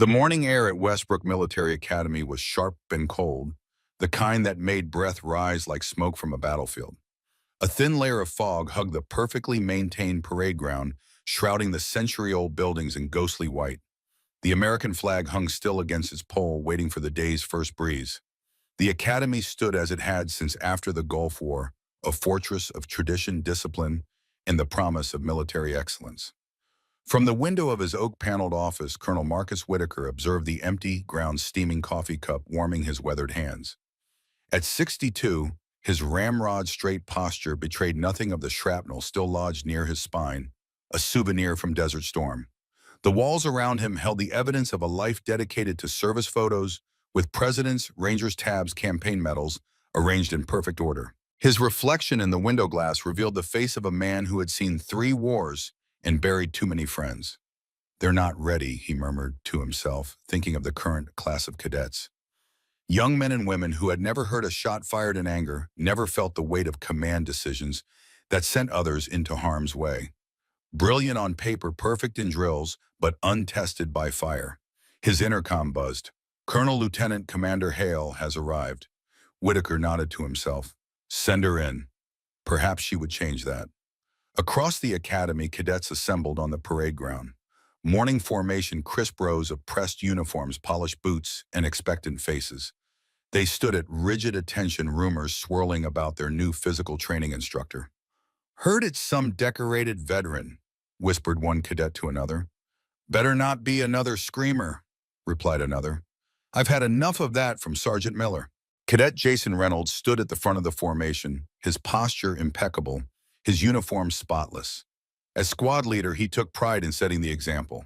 The morning air at Westbrook Military Academy was sharp and cold, the kind that made breath rise like smoke from a battlefield. A thin layer of fog hugged the perfectly maintained parade ground, shrouding the century-old buildings in ghostly white. The American flag hung still against its pole, waiting for the day's first breeze. The academy stood as it had since after the Gulf War, a fortress of tradition, discipline, and the promise of military excellence. From the window of his oak-paneled office, Colonel Marcus Whitaker observed the empty, ground-steaming coffee cup warming his weathered hands. At 62, his ramrod-straight posture betrayed nothing of the shrapnel still lodged near his spine, a souvenir from Desert Storm. The walls around him held the evidence of a life dedicated to service photos, with presidents, Rangers tabs, campaign medals, arranged in perfect order. His reflection in the window glass revealed the face of a man who had seen 3 wars and buried too many friends. "They're not ready," he murmured to himself, thinking of the current class of cadets. Young men and women who had never heard a shot fired in anger, never felt the weight of command decisions that sent others into harm's way. Brilliant on paper, perfect in drills, but untested by fire. His intercom buzzed. "Colonel Lieutenant Commander Hale has arrived." Whitaker nodded to himself. "Send her in." Perhaps she would change that. Across the academy, cadets assembled on the parade ground. Morning formation, crisp rows of pressed uniforms, polished boots, and expectant faces. They stood at rigid attention, rumors swirling about their new physical training instructor. "Heard it's some decorated veteran," whispered one cadet to another. "Better not be another screamer," replied another. "I've had enough of that from Sergeant Miller." Cadet Jason Reynolds stood at the front of the formation, his posture impeccable, his uniform spotless. As squad leader, he took pride in setting the example.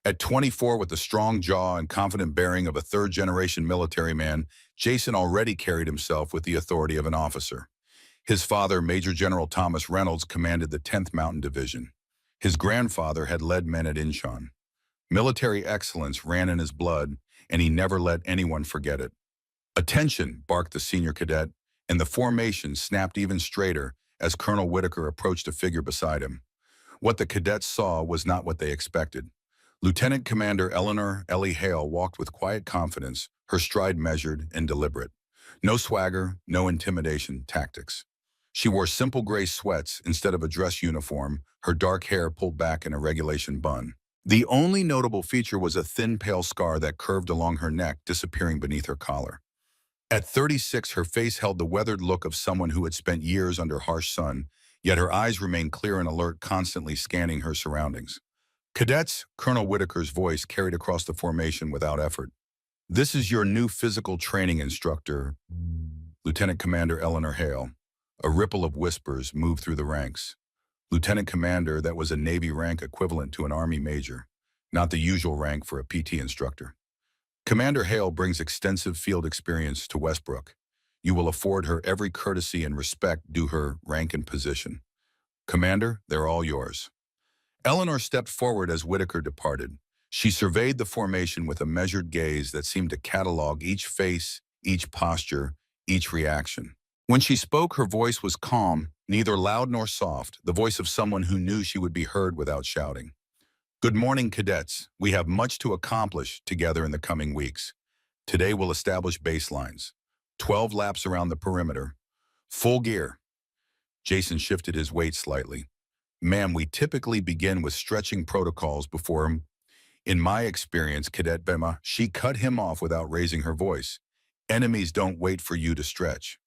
At 24, with the strong jaw and confident bearing of a third-generation military man, Jason already carried himself with the authority of an officer. His father, Major General Thomas Reynolds, commanded the 10th Mountain Division. His grandfather had led men at Incheon. Military excellence ran in his blood, and he never let anyone forget it. "Attention," barked the senior cadet, and the formation snapped even straighter as Colonel Whitaker approached a figure beside him. What the cadets saw was not what they expected. Lieutenant Commander Eleanor Ellie Hale walked with quiet confidence, her stride measured and deliberate. No swagger, no intimidation tactics. She wore simple gray sweats instead of a dress uniform, her dark hair pulled back in a regulation bun. The only notable feature was a thin, pale scar that curved along her neck, disappearing beneath her collar. At 36, her face held the weathered look of someone who had spent years under harsh sun, yet her eyes remained clear and alert, constantly scanning her surroundings. "Cadets," Colonel Whitaker's voice carried across the formation without effort. "This is your new physical training instructor, Lieutenant Commander Eleanor Hale." A ripple of whispers moved through the ranks. Lieutenant Commander, that was a Navy rank equivalent to an Army major, not the usual rank for a PT instructor. "Commander Hale brings extensive field experience to Westbrook. You will afford her every courtesy and respect due her rank and position. Commander, they're all yours." Eleanor stepped forward as Whitaker departed. She surveyed the formation with a measured gaze that seemed to catalog each face, each posture, each reaction. When she spoke, her voice was calm, neither loud nor soft, the voice of someone who knew she would be heard without shouting. "Good morning, cadets. We have much to accomplish together in the coming weeks. Today we'll establish baselines. 12 laps around the perimeter. Full gear." Jason shifted his weight slightly. "Ma'am, we typically begin with stretching protocols before him." "In my experience, Cadet Bema," she cut him off without raising her voice. "Enemies don't wait for you to stretch."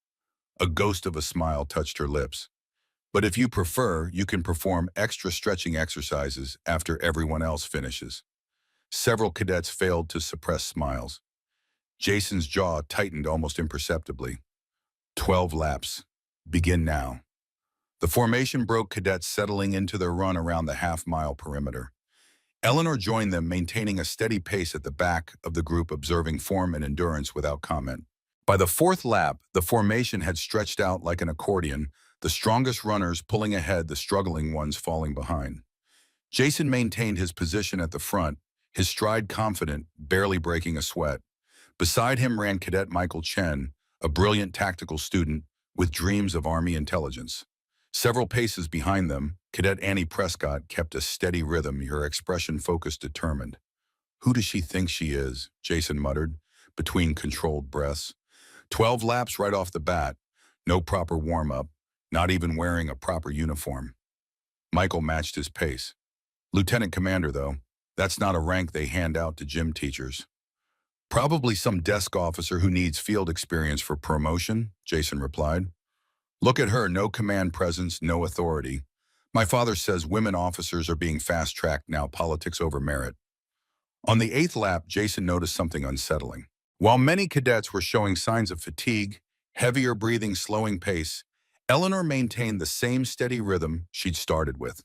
A ghost of a smile touched her lips. "But if you prefer, you can perform extra stretching exercises after everyone else finishes." Several cadets failed to suppress smiles. Jason's jaw tightened almost imperceptibly. 12 laps. Begin now." The formation broke, cadets settling into their run around the half-mile perimeter. Eleanor joined them, maintaining a steady pace at the back of the group, observing form and endurance without comment. By the 4th lap, the formation had stretched out like an accordion, the strongest runners pulling ahead, the struggling ones falling behind. Jason maintained his position at the front, his stride confident, barely breaking a sweat. Beside him ran Cadet Michael Chen, a brilliant tactical student with dreams of Army intelligence. Several paces behind them, Cadet Annie Prescott kept a steady rhythm, her expression focused, determined. Who does she think she is? Jason muttered, between controlled breaths. 12 laps right off the bat. No proper warm-up, not even wearing a proper uniform. Michael matched his pace. Lieutenant Commander, though. That's not a rank they hand out to gym teachers. Probably some desk officer who needs field experience for promotion, Jason replied. Look at her, no command presence, no authority. My father says women officers are being fast-tracked now, politics over merit. On the 8th lap, Jason noticed something unsettling. While many cadets were showing signs of fatigue, heavier breathing, slowing pace, Eleanor maintained the same steady rhythm she'd started with.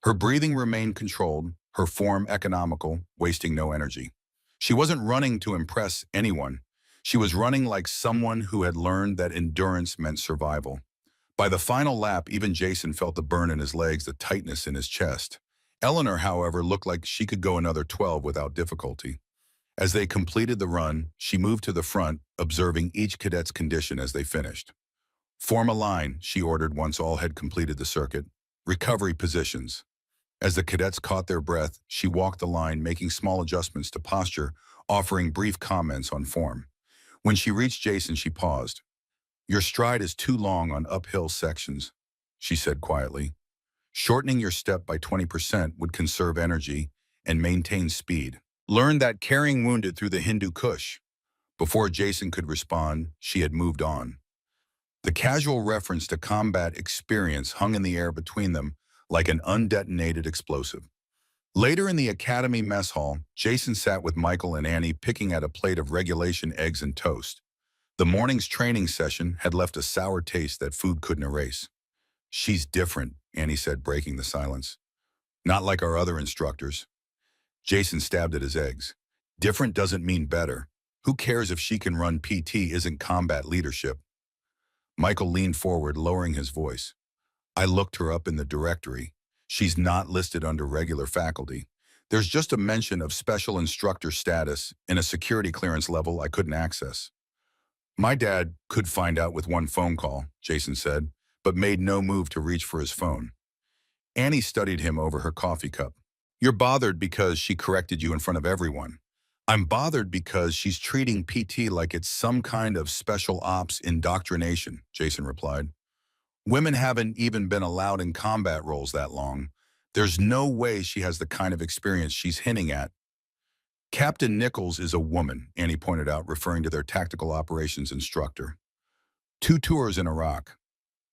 Her breathing remained controlled, her form economical, wasting no energy. She wasn't running to impress anyone. She was running like someone who had learned that endurance meant survival. By the final lap, even Jason felt the burn in his legs, the tightness in his chest. Eleanor, however, looked like she could go another 12 without difficulty. As they completed the run, she moved to the front, observing each cadet's condition as they finished. Form a line, she ordered once all had completed the circuit. Recovery positions. As the cadets caught their breath, she walked the line, making small adjustments to posture, offering brief comments on form. When she reached Jason, she paused. Your stride is too long on uphill sections, she said quietly. Shortening your step by 20% would conserve energy and maintain speed. Learn that carrying wounded through the Hindu Kush. Before Jason could respond, she had moved on. The casual reference to combat experience hung in the air between them like an undetonated explosive. Later in the academy mess hall, Jason sat with Michael and Annie picking at a plate of regulation eggs and toast. The morning's training session had left a sour taste that food couldn't erase. She's different, Annie said, breaking the silence. Not like our other instructors. Jason stabbed at his eggs. Different doesn't mean better. Who cares if she can run PT isn't combat leadership? Michael leaned forward, lowering his voice. I looked her up in the directory. She's not listed under regular faculty. There's just a mention of special instructor status in a security clearance level I couldn't access. My dad could find out with one phone call, Jason said, but made no move to reach for his phone. Annie studied him over her coffee cup. You're bothered because she corrected you in front of everyone. I'm bothered because she's treating PT like it's some kind of special ops indoctrination, Jason replied. Women haven't even been allowed in combat roles that long. There's no way she has the kind of experience she's hinting at. Captain Nichols is a woman, Annie pointed out, referring to their tactical operations instructor. 2 tours in Iraq.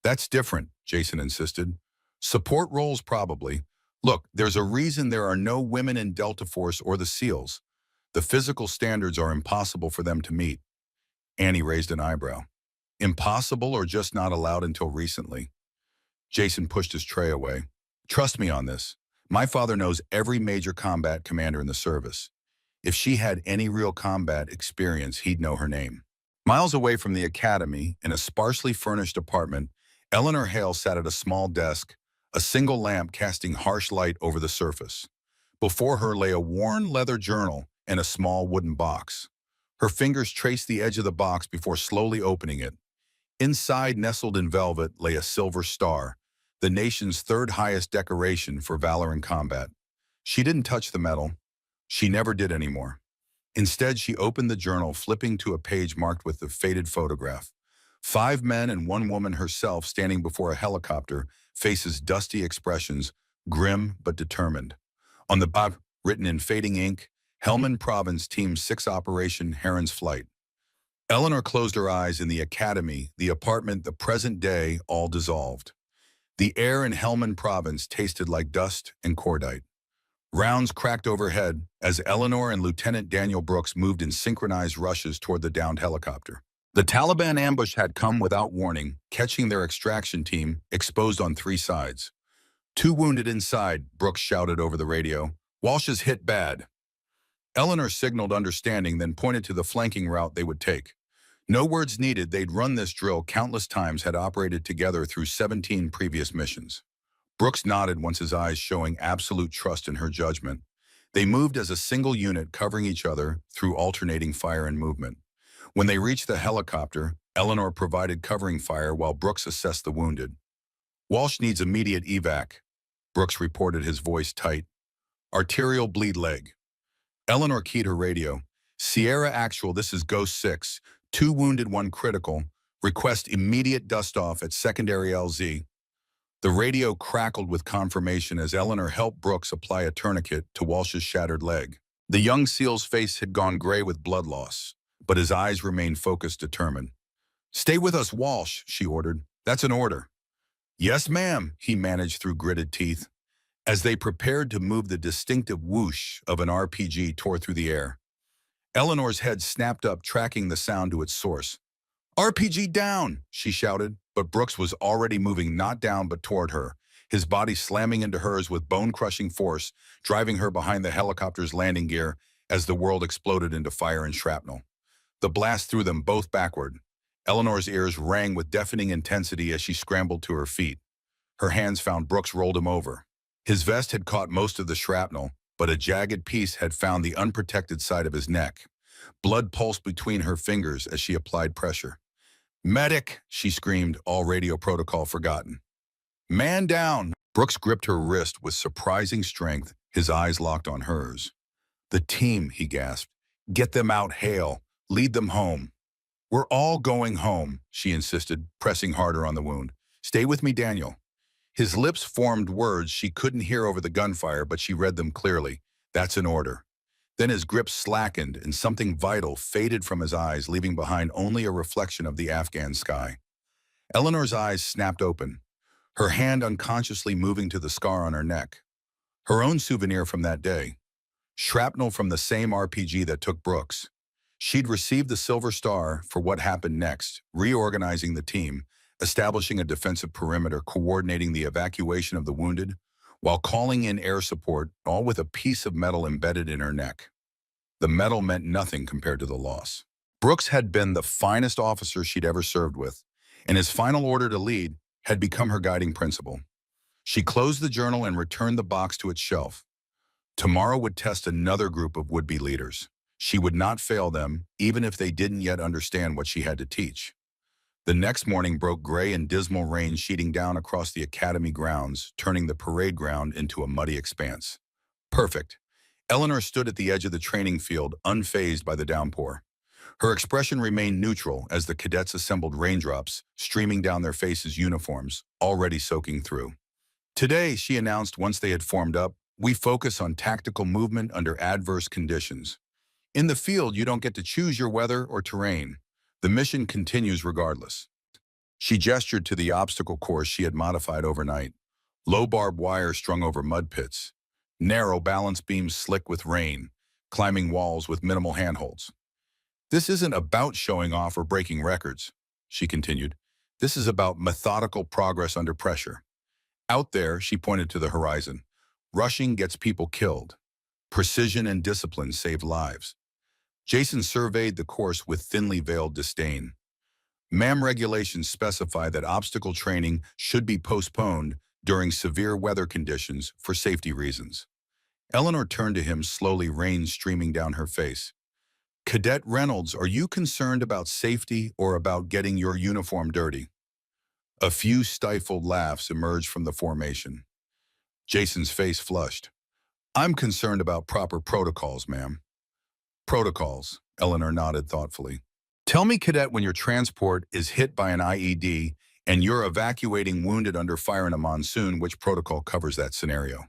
That's different, Jason insisted. Support roles probably. Look, there's a reason there are no women in Delta Force or the SEALs. The physical standards are impossible for them to meet. Annie raised an eyebrow. Impossible or just not allowed until recently? Jason pushed his tray away. Trust me on this. My father knows every major combat commander in the service. If she had any real combat experience, he'd know her name. Miles away from the academy, in a sparsely furnished apartment, Eleanor Hale sat at a small desk, a single lamp casting harsh light over the surface. Before her lay a worn leather journal and a small wooden box. Her fingers traced the edge of the box before slowly opening it. Inside, nestled in velvet, lay a silver star, the nation's 3rd highest decoration for valor in combat. She didn't touch the metal. She never did anymore. Instead, she opened the journal, flipping to a page marked with the faded photograph. 5 men and 1 woman herself standing before a helicopter, faces dusty expressions, grim but determined. On the bottom, written in fading ink, Helmand Province Team 6 Operation Heron's Flight. Eleanor closed her eyes. In the academy, the apartment, the present day, all dissolved. The air in Helmand Province tasted like dust and cordite. Rounds cracked overhead as Eleanor and Lieutenant Daniel Brooks moved in synchronized rushes toward the downed helicopter. The Taliban ambush had come without warning, catching their extraction team exposed on 3 sides. 2 wounded inside, Brooks shouted over the radio. Walsh is hit bad. Eleanor signaled understanding, then pointed to the flanking route they would take. No words needed, they'd run this drill countless times, had operated together through 17 previous missions. Brooks nodded, once his eyes showing absolute trust in her judgment. They moved as a single unit, covering each other through alternating fire and movement. When they reached the helicopter, Eleanor provided covering fire while Brooks assessed the wounded. Walsh needs immediate evac, Brooks reported, his voice tight. Arterial bleed leg. Eleanor keyed her radio. Sierra Actual, this is Ghost 6. 2 wounded, 1 critical. Request immediate dust-off at secondary LZ. The radio crackled with confirmation as Eleanor helped Brooks apply a tourniquet to Walsh's shattered leg. The young SEAL's face had gone gray with blood loss, but his eyes remained focused, determined. "Stay with us, Walsh," she ordered. "That's an order." "Yes, ma'am," he managed through gritted teeth. As they prepared to move, the distinctive whoosh of an RPG tore through the air. Eleanor's head snapped up, tracking the sound to its source. "RPG down!" she shouted, but Brooks was already moving not down but toward her, his body slamming into hers with bone-crushing force, driving her behind the helicopter's landing gear as the world exploded into fire and shrapnel. The blast threw them both backward. Eleanor's ears rang with deafening intensity as she scrambled to her feet. Her hands found Brooks rolled him over. His vest had caught most of the shrapnel, but a jagged piece had found the unprotected side of his neck. Blood pulsed between her fingers as she applied pressure. "Medic!" she screamed, all radio protocol forgotten. "Man down!" Brooks gripped her wrist with surprising strength, his eyes locked on hers. "The team," he gasped. "Get them out, Hale. Lead them home." "We're all going home," she insisted, pressing harder on the wound. "Stay with me, Daniel." His lips formed words she couldn't hear over the gunfire, but she read them clearly. "That's an order." Then his grip slackened and something vital faded from his eyes, leaving behind only a reflection of the Afghan sky. Eleanor's eyes snapped open, her hand unconsciously moving to the scar on her neck. Her own souvenir from that day. Shrapnel from the same RPG that took Brooks. She'd received the Silver Star for what happened next, reorganizing the team, establishing a defensive perimeter, coordinating the evacuation of the wounded, while calling in air support, all with a piece of metal embedded in her neck. The metal meant nothing compared to the loss. Brooks had been the finest officer she'd ever served with, and his final order to lead had become her guiding principle. She closed the journal and returned the box to its shelf. Tomorrow would test another group of would-be leaders. She would not fail them, even if they didn't yet understand what she had to teach. The next morning broke gray and dismal rain sheeting down across the academy grounds, turning the parade ground into a muddy expanse. Perfect. Eleanor stood at the edge of the training field, unfazed by the downpour. Her expression remained neutral as the cadets assembled, raindrops streaming down their faces, uniforms already soaking through. "Today," she announced once they had formed up, "we focus on tactical movement under adverse conditions. In the field, you don't get to choose your weather or terrain. The mission continues regardless." She gestured to the obstacle course she had modified overnight. Low barbed wire strung over mud pits. Narrow balance beams slick with rain. Climbing walls with minimal handholds. "This isn't about showing off or breaking records," she continued. "This is about methodical progress under pressure. Out there," she pointed to the horizon, "rushing gets people killed. Precision and discipline save lives." Jason surveyed the course with thinly veiled disdain. "MAM regulations specify that obstacle training should be postponed during severe weather conditions for safety reasons." Eleanor turned to him, slowly, rain streaming down her face. "Cadet Reynolds, are you concerned about safety or about getting your uniform dirty?" A few stifled laughs emerged from the formation. Jason's face flushed. "I'm concerned about proper protocols, ma'am." "Protocols," Eleanor nodded thoughtfully. "Tell me, Cadet, when your transport is hit by an IED and you're evacuating wounded under fire in a monsoon, which protocol covers that scenario?"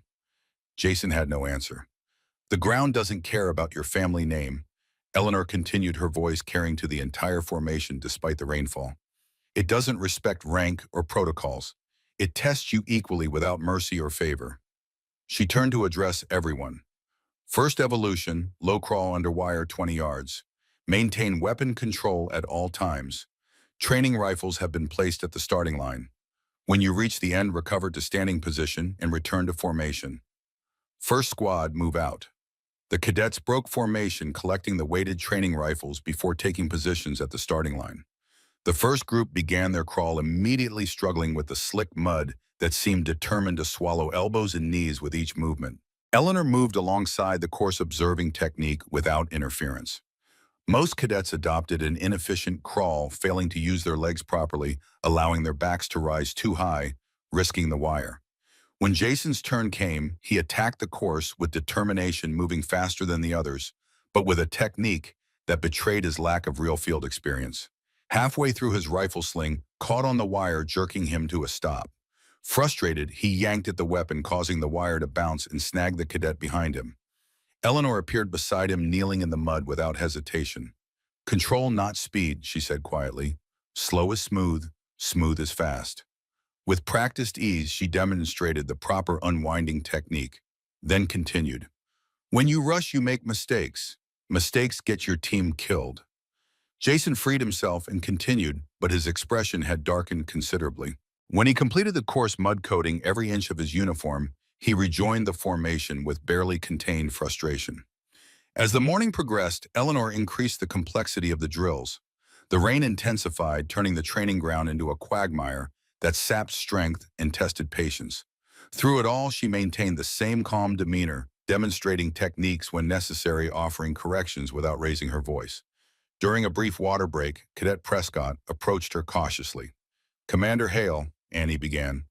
Jason had no answer. "The ground doesn't care about your family name," Eleanor continued, her voice carrying to the entire formation despite the rainfall. "It doesn't respect rank or protocols. It tests you equally without mercy or favor." She turned to address everyone. "First evolution, low crawl under wire 20 yards. Maintain weapon control at all times. Training rifles have been placed at the starting line. When you reach the end, recover to standing position and return to formation. First squad, move out." The cadets broke formation, collecting the weighted training rifles before taking positions at the starting line. The first group began their crawl, immediately struggling with the slick mud that seemed determined to swallow elbows and knees with each movement. Eleanor moved alongside the course, observing technique without interference. Most cadets adopted an inefficient crawl, failing to use their legs properly, allowing their backs to rise too high, risking the wire. When Jason's turn came, he attacked the course with determination, moving faster than the others, but with a technique that betrayed his lack of real field experience. Halfway through, his rifle sling caught on the wire, jerking him to a stop. Frustrated, he yanked at the weapon, causing the wire to bounce and snag the cadet behind him. Eleanor appeared beside him, kneeling in the mud without hesitation. "Control, not speed," she said quietly. "Slow is smooth, smooth is fast." With practiced ease, she demonstrated the proper unwinding technique, then continued. "When you rush, you make mistakes. Mistakes get your team killed." Jason freed himself and continued, but his expression had darkened considerably. When he completed the course, mud coating every inch of his uniform, he rejoined the formation with barely contained frustration. As the morning progressed, Eleanor increased the complexity of the drills. The rain intensified, turning the training ground into a quagmire that sapped strength and tested patience. Through it all, she maintained the same calm demeanor, demonstrating techniques when necessary, offering corrections without raising her voice. During a brief water break, Cadet Prescott approached her cautiously. "Commander Hale," Annie began,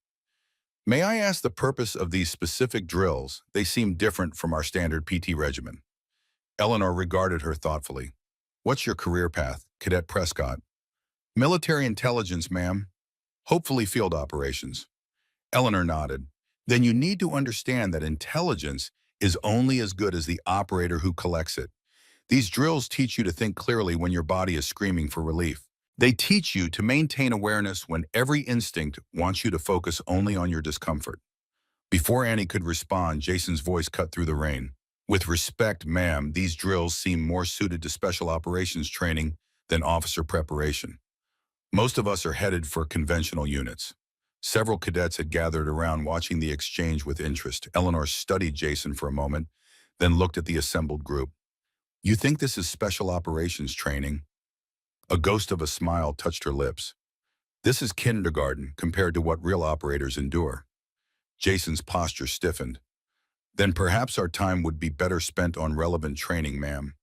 "may I ask the purpose of these specific drills? They seem different from our standard PT regimen." Eleanor regarded her thoughtfully. "What's your career path, Cadet Prescott?" "Military intelligence, ma'am. Hopefully field operations." Eleanor nodded. "Then you need to understand that intelligence is only as good as the operator who collects it. These drills teach you to think clearly when your body is screaming for relief. They teach you to maintain awareness when every instinct wants you to focus only on your discomfort." Before Annie could respond, Jason's voice cut through the rain. "With respect, ma'am, these drills seem more suited to special operations training than officer preparation. Most of us are headed for conventional units." Several cadets had gathered around, watching the exchange with interest. Eleanor studied Jason for a moment, then looked at the assembled group. "You think this is special operations training?" A ghost of a smile touched her lips. "This is kindergarten compared to what real operators endure." Jason's posture stiffened. "Then perhaps our time would be better spent on relevant training, ma'am."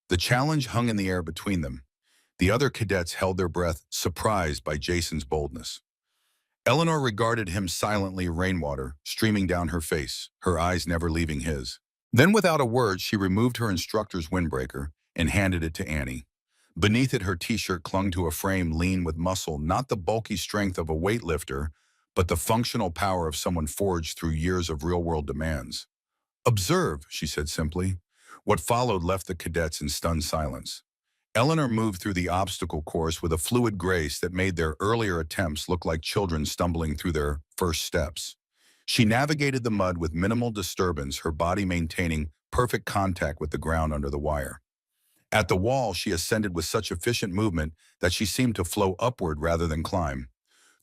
The challenge hung in the air between them. The other cadets held their breath, surprised by Jason's boldness. Eleanor regarded him silently, rainwater streaming down her face, her eyes never leaving his. Then without a word, she removed her instructor's windbreaker and handed it to Annie. Beneath it, her t-shirt clung to a frame lean with muscle, not the bulky strength of a weightlifter, but the functional power of someone forged through years of real-world demands. "Observe," she said simply. What followed left the cadets in stunned silence. Eleanor moved through the obstacle course with a fluid grace that made their earlier attempts look like children stumbling through their first steps. She navigated the mud with minimal disturbance, her body maintaining perfect contact with the ground under the wire. At the wall, she ascended with such efficient movement that she seemed to flow upward rather than climb.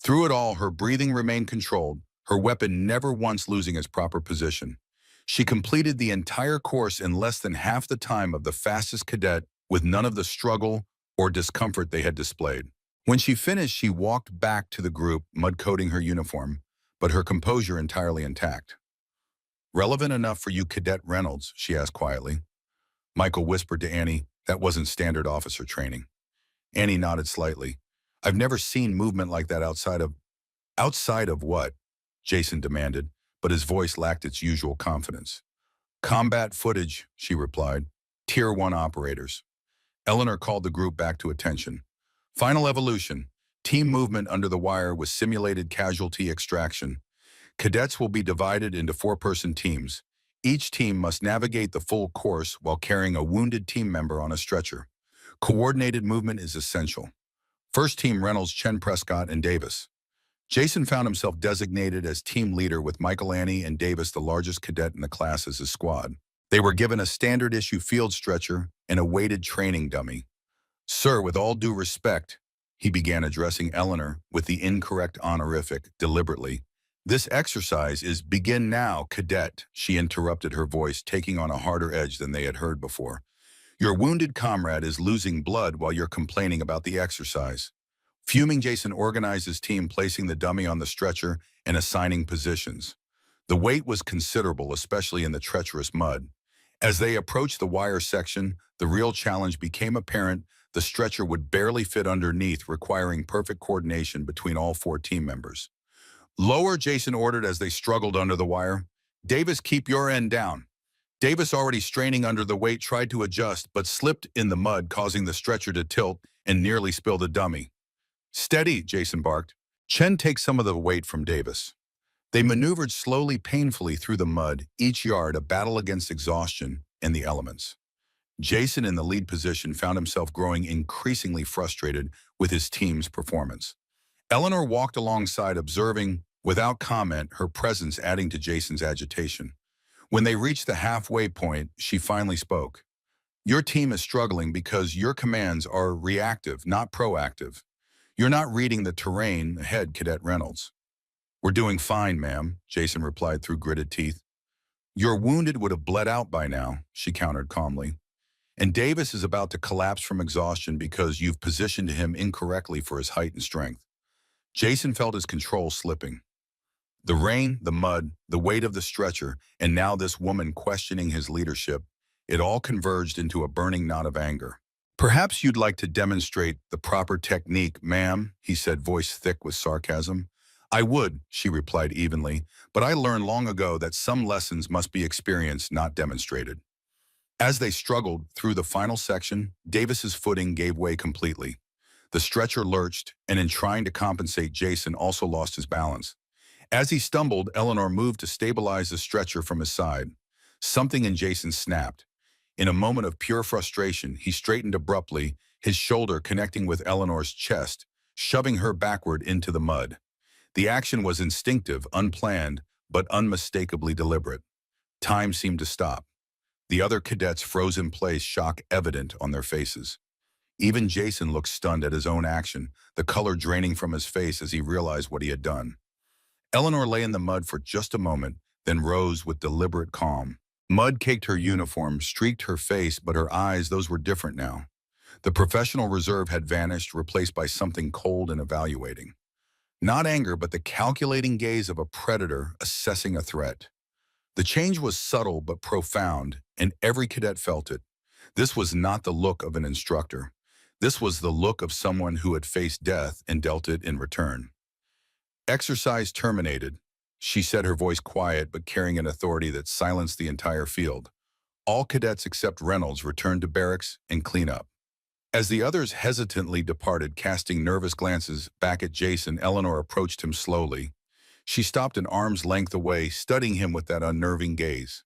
Through it all, her breathing remained controlled, her weapon never once losing its proper position. She completed the entire course in less than half the time of the fastest cadet, with none of the struggle or discomfort they had displayed. When she finished, she walked back to the group, mud-coating her uniform, but her composure entirely intact. "Relevant enough for you, Cadet Reynolds?" she asked quietly. Michael whispered to Annie, "That wasn't standard officer training." Annie nodded slightly. "I've never seen movement like that outside of—" "Outside of what?" Jason demanded, but his voice lacked its usual confidence. "Combat footage," she replied. "Tier 1 operators." Eleanor called the group back to attention. "Final evolution. Team movement under the wire with simulated casualty extraction. Cadets will be divided into 4-person teams. Each team must navigate the full course while carrying a wounded team member on a stretcher. Coordinated movement is essential. First team Reynolds, Chen, Prescott, and Davis." Jason found himself designated as team leader with Michael, Annie, and Davis, the largest cadet in the class, as his squad. They were given a standard issue field stretcher and a weighted training dummy. "Sir, with all due respect," he began, addressing Eleanor with the incorrect honorific deliberately. "This exercise is—" "Begin now, cadet," she interrupted, her voice taking on a harder edge than they had heard before. "Your wounded comrade is losing blood while you're complaining about the exercise." Fuming, Jason organized his team, placing the dummy on the stretcher and assigning positions. The weight was considerable, especially in the treacherous mud. As they approached the wire section, the real challenge became apparent. The stretcher would barely fit underneath, requiring perfect coordination between all 4 team members. Lower, Jason ordered as they struggled under the wire. Davis, keep your end down. Davis, already straining under the weight, tried to adjust, but slipped in the mud, causing the stretcher to tilt and nearly spill the dummy. Steady, Jason barked. Chen takes some of the weight from Davis. They maneuvered slowly, painfully through the mud, each yard a battle against exhaustion and the elements. Jason, in the lead position, found himself growing increasingly frustrated with his team's performance. Eleanor walked alongside, observing, without comment, her presence adding to Jason's agitation. When they reached the halfway point, she finally spoke. Your team is struggling because your commands are reactive, not proactive. You're not reading the terrain ahead, Cadet Reynolds. We're doing fine, ma'am, Jason replied through gritted teeth. Your wounded would have bled out by now, she countered calmly. And Davis is about to collapse from exhaustion because you've positioned him incorrectly for his height and strength. Jason felt his control slipping. The rain, the mud, the weight of the stretcher, and now this woman questioning his leadership, it all converged into a burning knot of anger. Perhaps you'd like to demonstrate the proper technique, ma'am, he said, voice thick with sarcasm. I would, she replied evenly, but I learned long ago that some lessons must be experienced, not demonstrated. As they struggled through the final section, Davis's footing gave way completely. The stretcher lurched, and in trying to compensate, Jason also lost his balance. As he stumbled, Eleanor moved to stabilize the stretcher from his side. Something in Jason snapped. In a moment of pure frustration, he straightened abruptly, his shoulder connecting with Eleanor's chest, shoving her backward into the mud. The action was instinctive, unplanned, but unmistakably deliberate. Time seemed to stop. The other cadets froze in place, shock evident on their faces. Even Jason looked stunned at his own action, the color draining from his face as he realized what he had done. Eleanor lay in the mud for just a moment, then rose with deliberate calm. Mud caked her uniform, streaked her face, but her eyes, those were different now. The professional reserve had vanished, replaced by something cold and evaluating. Not anger, but the calculating gaze of a predator assessing a threat. The change was subtle but profound, and every cadet felt it. This was not the look of an instructor. This was the look of someone who had faced death and dealt it in return. Exercise terminated, she said, her voice quiet but carrying an authority that silenced the entire field. All cadets except Reynolds returned to barracks and clean up. As the others hesitantly departed, casting nervous glances back at Jason, Eleanor approached him slowly. She stopped an arm's length away, studying him with that unnerving gaze.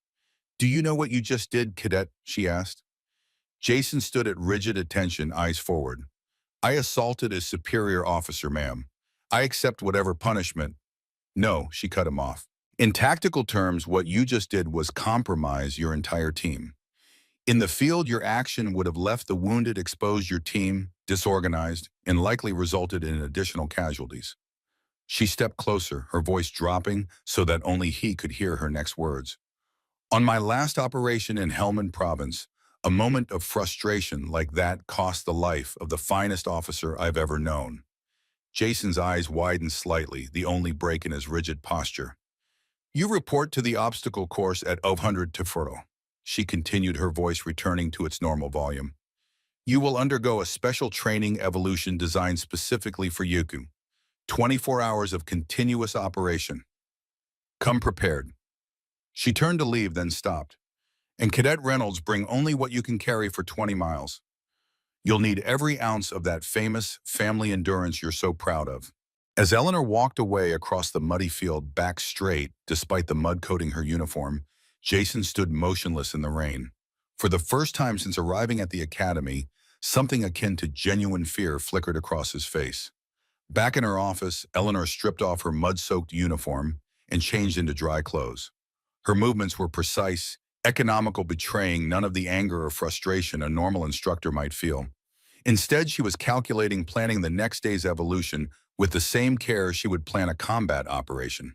Do you know what you just did, cadet? She asked. Jason stood at rigid attention, eyes forward. I assaulted a superior officer, ma'am. I accept whatever punishment. No, she cut him off. In tactical terms, what you just did was compromise your entire team. In the field, your action would have left the wounded, exposed your team, disorganized, and likely resulted in additional casualties. She stepped closer, her voice dropping so that only he could hear her next words. On my last operation in Helmand Province, a moment of frustration like that cost the life of the finest officer I've ever known. Jason's eyes widened slightly, the only break in his rigid posture. You report to the obstacle course at 100 Tefuro. She continued, her voice returning to its normal volume. You will undergo a special training evolution designed specifically for Yuku. 24 hours of continuous operation. Come prepared. She turned to leave, then stopped. And Cadet Reynolds, bring only what you can carry for 20 miles. You'll need every ounce of that famous family endurance you're so proud of. As Eleanor walked away across the muddy field, back straight, despite the mud coating her uniform, Jason stood motionless in the rain. For the first time since arriving at the academy, something akin to genuine fear flickered across his face. Back in her office, Eleanor stripped off her mud-soaked uniform and changed into dry clothes. Her movements were precise, economical, betraying none of the anger or frustration a normal instructor might feel. Instead, she was calculating, planning the next day's evolution with the same care she would plan a combat operation.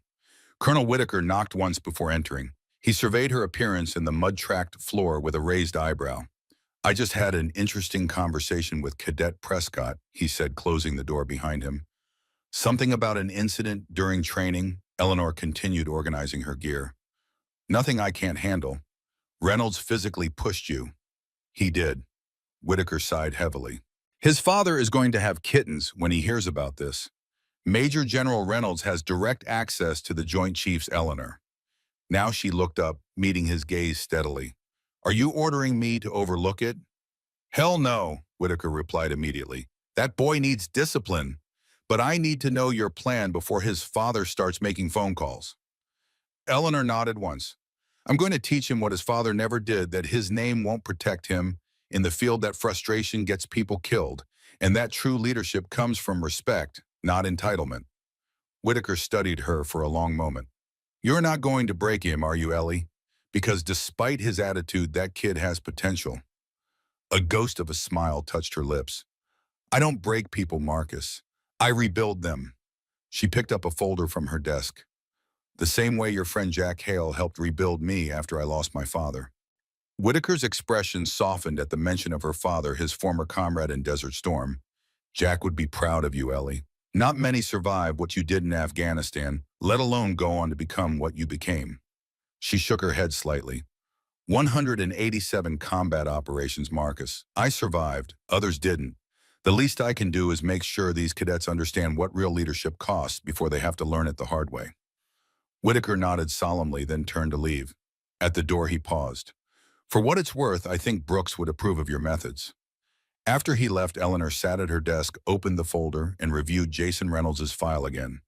Colonel Whitaker knocked once before entering. He surveyed her appearance in the mud-tracked floor with a raised eyebrow. I just had an interesting conversation with Cadet Prescott, he said, closing the door behind him. Something about an incident during training, Eleanor continued, organizing her gear. Nothing I can't handle. Reynolds physically pushed you. He did. Whitaker sighed heavily. His father is going to have kittens when he hears about this. Major General Reynolds has direct access to the Joint Chiefs, Eleanor. Now she looked up, meeting his gaze steadily. Are you ordering me to overlook it? Hell no, Whitaker replied immediately. That boy needs discipline. But I need to know your plan before his father starts making phone calls. Eleanor nodded once. I'm going to teach him what his father never did, that his name won't protect him in the field, that frustration gets people killed, and that true leadership comes from respect, not entitlement. Whitaker studied her for a long moment. You're not going to break him, are you, Ellie? Because despite his attitude, that kid has potential. A ghost of a smile touched her lips. I don't break people, Marcus. I rebuild them. She picked up a folder from her desk. The same way your friend Jack Hale helped rebuild me after I lost my father. Whitaker's expression softened at the mention of her father, his former comrade in Desert Storm. Jack would be proud of you, Ellie. Not many survive what you did in Afghanistan, let alone go on to become what you became. She shook her head slightly. 187 combat operations, Marcus. I survived, others didn't. The least I can do is make sure these cadets understand what real leadership costs before they have to learn it the hard way. Whitaker nodded solemnly, then turned to leave. At the door, he paused. For what it's worth, I think Brooks would approve of your methods. After he left, Eleanor sat at her desk, opened the folder, and reviewed Jason Reynolds' file again.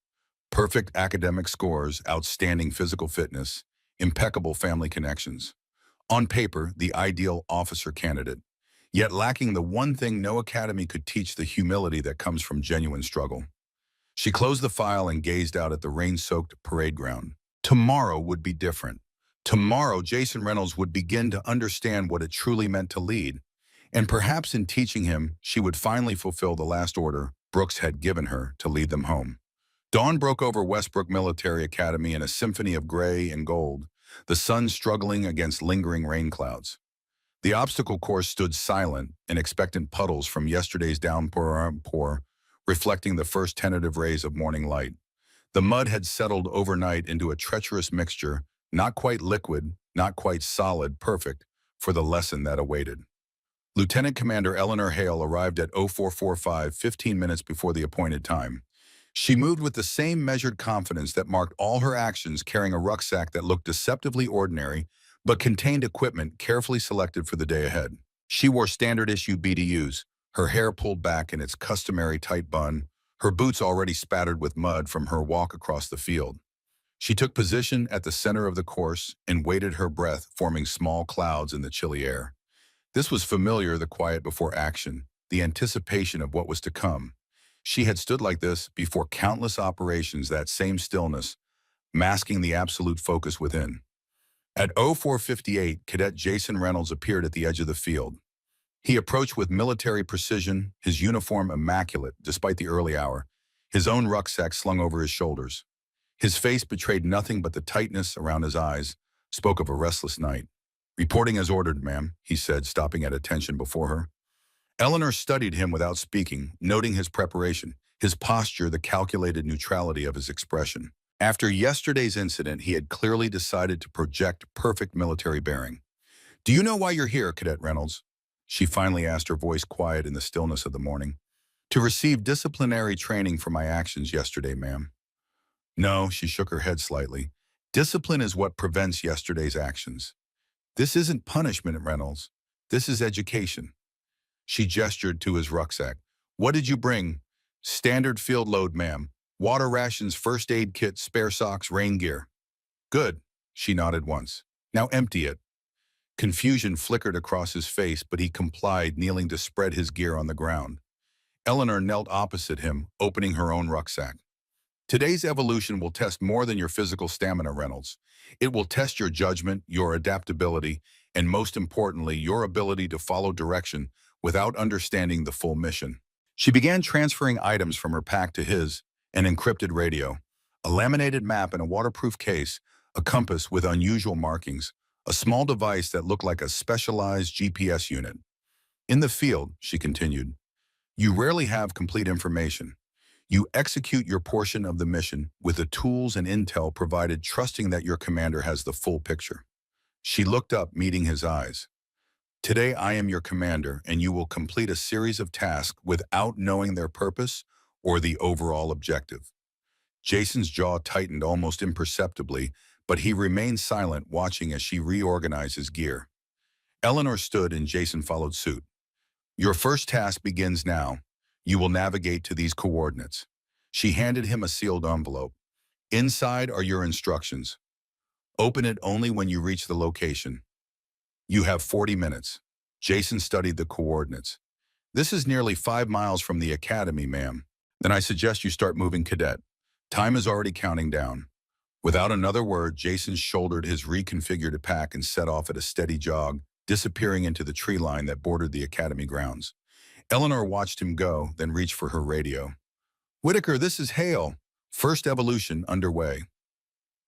Perfect academic scores, outstanding physical fitness, impeccable family connections. On paper, the ideal officer candidate, yet lacking the one thing no academy could teach: the humility that comes from genuine struggle. She closed the file and gazed out at the rain-soaked parade ground. Tomorrow would be different. Tomorrow, Jason Reynolds would begin to understand what it truly meant to lead. And perhaps in teaching him, she would finally fulfill the last order Brooks had given her to lead them home. Dawn broke over Westbrook Military Academy in a symphony of gray and gold, the sun struggling against lingering rain clouds. The obstacle course stood silent and expectant, puddles from yesterday's downpour reflecting the first tentative rays of morning light. The mud had settled overnight into a treacherous mixture, not quite liquid, not quite solid, perfect for the lesson that awaited. Lieutenant Commander Eleanor Hale arrived at 0445, 15 minutes before the appointed time. She moved with the same measured confidence that marked all her actions, carrying a rucksack that looked deceptively ordinary, but contained equipment carefully selected for the day ahead. She wore standard-issue BDUs, her hair pulled back in its customary tight bun, her boots already spattered with mud from her walk across the field. She took position at the center of the course and waited, her breath forming small clouds in the chilly air. This was familiar, the quiet before action, the anticipation of what was to come. She had stood like this before countless operations, that same stillness, masking the absolute focus within. At 0458, Cadet Jason Reynolds appeared at the edge of the field. He approached with military precision, his uniform immaculate despite the early hour, his own rucksack slung over his shoulders. His face betrayed nothing but the tightness around his eyes, spoke of a restless night. Reporting as ordered, ma'am, he said, stopping at attention before her. Eleanor studied him without speaking, noting his preparation, his posture, the calculated neutrality of his expression. After yesterday's incident, he had clearly decided to project perfect military bearing. Do you know why you're here, Cadet Reynolds? She finally asked, her voice quiet in the stillness of the morning. To receive disciplinary training for my actions yesterday, ma'am. No, she shook her head slightly. Discipline is what prevents yesterday's actions. This isn't punishment, Reynolds. This is education. She gestured to his rucksack. What did you bring? Standard field load, ma'am. Water rations, first aid kit, spare socks, rain gear. Good, she nodded once. Now empty it. Confusion flickered across his face, but he complied, kneeling to spread his gear on the ground. Eleanor knelt opposite him, opening her own rucksack. Today's evolution will test more than your physical stamina, Reynolds. It will test your judgment, your adaptability, and most importantly, your ability to follow direction without understanding the full mission. She began transferring items from her pack to his: an encrypted radio, a laminated map in a waterproof case, a compass with unusual markings, a small device that looked like a specialized GPS unit. In the field, she continued, you rarely have complete information. You execute your portion of the mission with the tools and intel provided, trusting that your commander has the full picture. She looked up, meeting his eyes. Today I am your commander, and you will complete a series of tasks without knowing their purpose or the overall objective? Jason's jaw tightened almost imperceptibly, but he remained silent, watching as she reorganized his gear. Eleanor stood and Jason followed suit. Your first task begins now. You will navigate to these coordinates. She handed him a sealed envelope. Inside are your instructions. Open it only when you reach the location. You have 40 minutes. Jason studied the coordinates. This is nearly 5 miles from the academy, ma'am. Then I suggest you start moving, cadet. Time is already counting down. Without another word, Jason shouldered his reconfigured pack and set off at a steady jog, disappearing into the tree line that bordered the academy grounds. Eleanor watched him go, then reached for her radio. Whitaker, this is Hale. First evolution underway.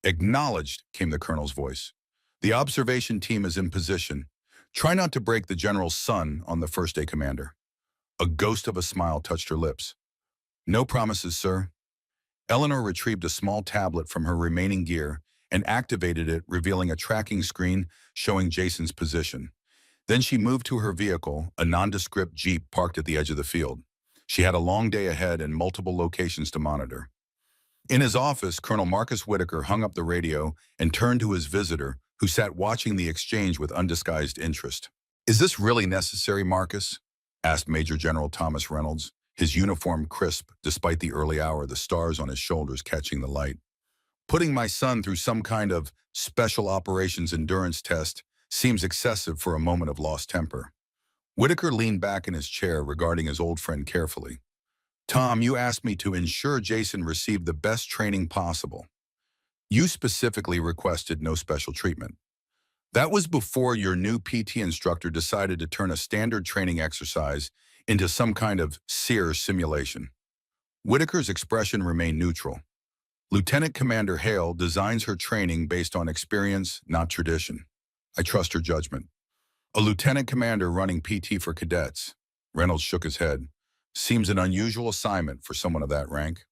Acknowledged, came the colonel's voice. The observation team is in position. Try not to break the general's sun on the first day, Commander. A ghost of a smile touched her lips. No promises, sir. Eleanor retrieved a small tablet from her remaining gear and activated it, revealing a tracking screen showing Jason's position. Then she moved to her vehicle, a nondescript Jeep parked at the edge of the field. She had a long day ahead and multiple locations to monitor. In his office, Colonel Marcus Whitaker hung up the radio and turned to his visitor, who sat watching the exchange with undisguised interest. Is this really necessary, Marcus? Asked Major General Thomas Reynolds, his uniform crisp despite the early hour, the stars on his shoulders catching the light. Putting my son through some kind of special operations endurance test seems excessive for a moment of lost temper. Whitaker leaned back in his chair, regarding his old friend carefully. Tom, you asked me to ensure Jason received the best training possible. You specifically requested no special treatment. That was before your new PT instructor decided to turn a standard training exercise into some kind of SEER simulation. Whitaker's expression remained neutral. Lieutenant Commander Hale designs her training based on experience, not tradition. I trust her judgment. A lieutenant commander running PT for cadets. Reynolds shook his head. Seems an unusual assignment for someone of that rank.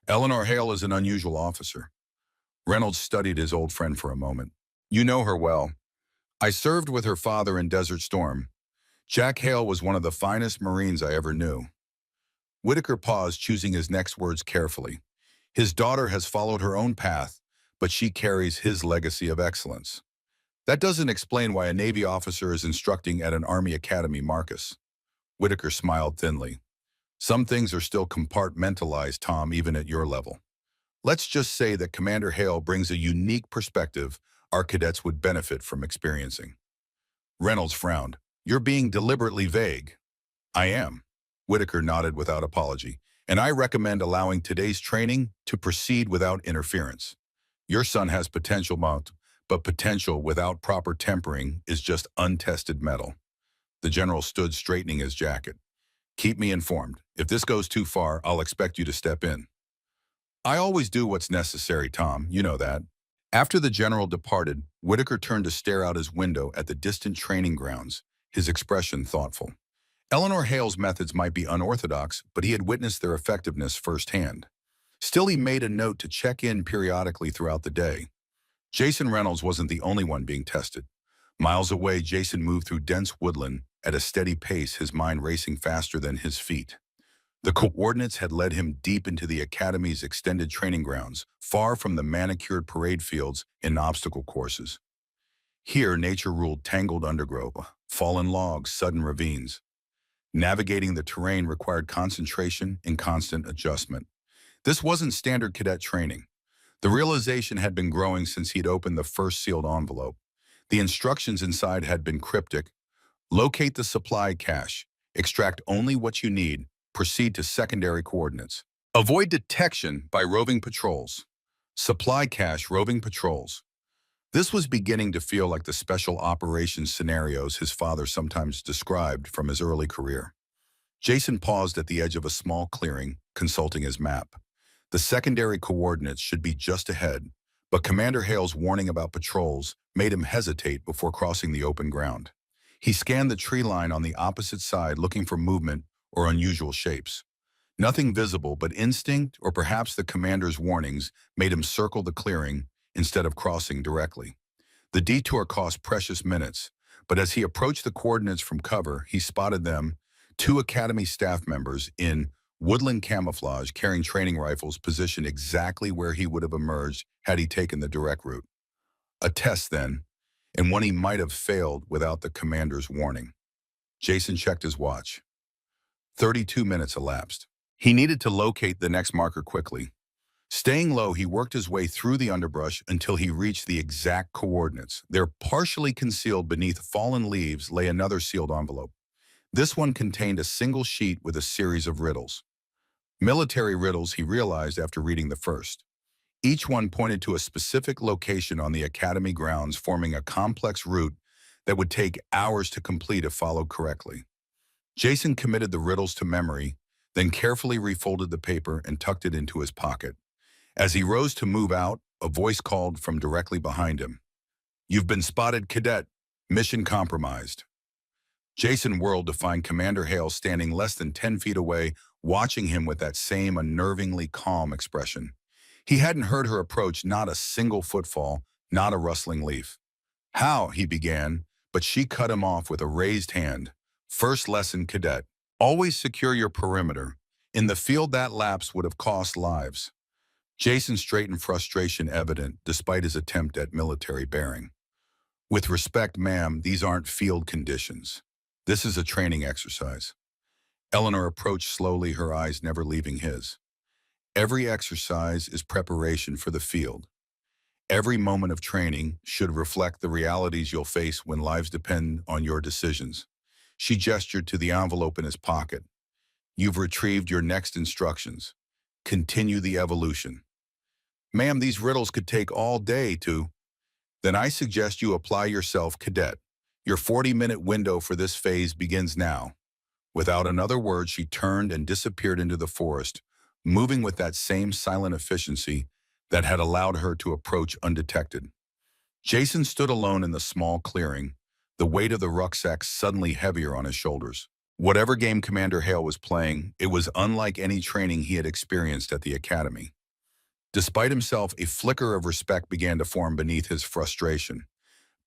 Eleanor Hale is an unusual officer. Reynolds studied his old friend for a moment. You know her well. I served with her father in Desert Storm. Jack Hale was one of the finest Marines I ever knew. Whitaker paused, choosing his next words carefully. His daughter has followed her own path, but she carries his legacy of excellence. That doesn't explain why a Navy officer is instructing at an Army academy, Marcus. Whitaker smiled thinly. Some things are still compartmentalized, Tom, even at your level. Let's just say that Commander Hale brings a unique perspective our cadets would benefit from experiencing. Reynolds frowned. You're being deliberately vague. I am. Whitaker nodded without apology. And I recommend allowing today's training to proceed without interference. Your son has potential, but potential without proper tempering is just untested metal. The general stood, straightening his jacket. Keep me informed. If this goes too far, I'll expect you to step in. I always do what's necessary, Tom. You know that. After the general departed, Whitaker turned to stare out his window at the distant training grounds, his expression thoughtful. Eleanor Hale's methods might be unorthodox, but he had witnessed their effectiveness firsthand. Still, he made a note to check in periodically throughout the day. Jason Reynolds wasn't the only one being tested. Miles away, Jason moved through dense woodland at a steady pace, his mind racing faster than his feet. The coordinates had led him deep into the academy's extended training grounds, far from the manicured parade fields and obstacle courses. Here, nature ruled tangled undergrowth, fallen logs, sudden ravines. Navigating the terrain required concentration and constant adjustment. This wasn't standard cadet training. The realization had been growing since he'd opened the first sealed envelope. The instructions inside had been cryptic. Locate the supply cache. Extract only what you need. Proceed to secondary coordinates. Avoid detection by roving patrols. Supply cache roving patrols. This was beginning to feel like the special operations scenarios his father sometimes described from his early career. Jason paused at the edge of a small clearing, consulting his map. The secondary coordinates should be just ahead, but Commander Hale's warning about patrols made him hesitate before crossing the open ground. He scanned the tree line on the opposite side, looking for movement or unusual shapes. Nothing visible, but instinct, or perhaps the commander's warnings, made him circle the clearing instead of crossing directly. The detour cost precious minutes, but as he approached the coordinates from cover, he spotted them, 2 academy staff members in Woodland camouflage, carrying training rifles positioned exactly where he would have emerged had he taken the direct route. A test, then, and one he might have failed without the commander's warning. Jason checked his watch. 32 minutes elapsed. He needed to locate the next marker quickly. Staying low, he worked his way through the underbrush until he reached the exact coordinates. There, partially concealed beneath fallen leaves, lay another sealed envelope. This one contained a single sheet with a series of riddles. Military riddles, he realized after reading the first. Each one pointed to a specific location on the academy grounds, forming a complex route that would take hours to complete if followed correctly. Jason committed the riddles to memory, then carefully refolded the paper and tucked it into his pocket. As he rose to move out, a voice called from directly behind him. "You've been spotted, cadet. Mission compromised." Jason whirled to find Commander Hale standing less than 10 feet away, watching him with that same unnervingly calm expression. He hadn't heard her approach, not a single footfall, not a rustling leaf. "How?" he began, but she cut him off with a raised hand. "First lesson, cadet. Always secure your perimeter. In the field, that lapse would have cost lives." Jason straightened, frustration evident despite his attempt at military bearing. "With respect, ma'am, these aren't field conditions. This is a training exercise." Eleanor approached slowly, her eyes never leaving his. "Every exercise is preparation for the field. Every moment of training should reflect the realities you'll face when lives depend on your decisions." She gestured to the envelope in his pocket. "You've retrieved your next instructions. Continue the evolution." "Ma'am, these riddles could take all day to—" "Then I suggest you apply yourself, cadet. Your 40-minute window for this phase begins now." Without another word, she turned and disappeared into the forest, moving with that same silent efficiency that had allowed her to approach undetected. Jason stood alone in the small clearing, the weight of the rucksack suddenly heavier on his shoulders. Whatever game Commander Hale was playing, it was unlike any training he had experienced at the academy. Despite himself, a flicker of respect began to form beneath his frustration.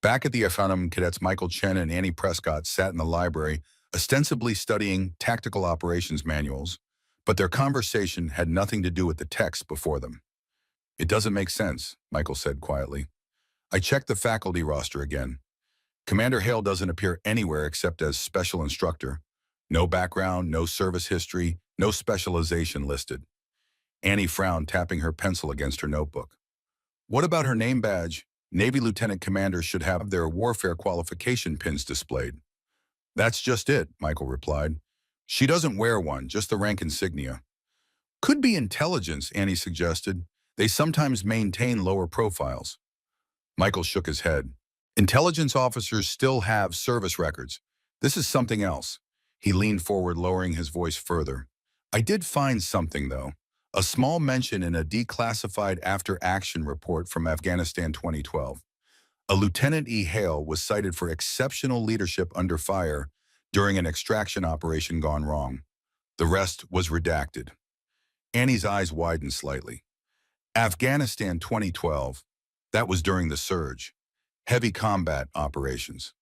Back at the Aviation, cadets Michael Chen and Annie Prescott sat in the library, ostensibly studying tactical operations manuals, but their conversation had nothing to do with the text before them. "It doesn't make sense," Michael said quietly. "I checked the faculty roster again. Commander Hale doesn't appear anywhere except as special instructor. No background, no service history, no specialization listed." Annie frowned, tapping her pencil against her notebook. "What about her name badge? Navy lieutenant commanders should have their warfare qualification pins displayed." "That's just it," Michael replied. "She doesn't wear one, just the rank insignia." "Could be intelligence," Annie suggested. "They sometimes maintain lower profiles." Michael shook his head. "Intelligence officers still have service records. This is something else." He leaned forward, lowering his voice further. "I did find something, though. A small mention in a declassified after-action report from Afghanistan 2012. A Lieutenant E. Hale was cited for exceptional leadership under fire during an extraction operation gone wrong. The rest was redacted." Annie's eyes widened slightly. "Afghanistan 2012. That was during the surge. Heavy combat operations."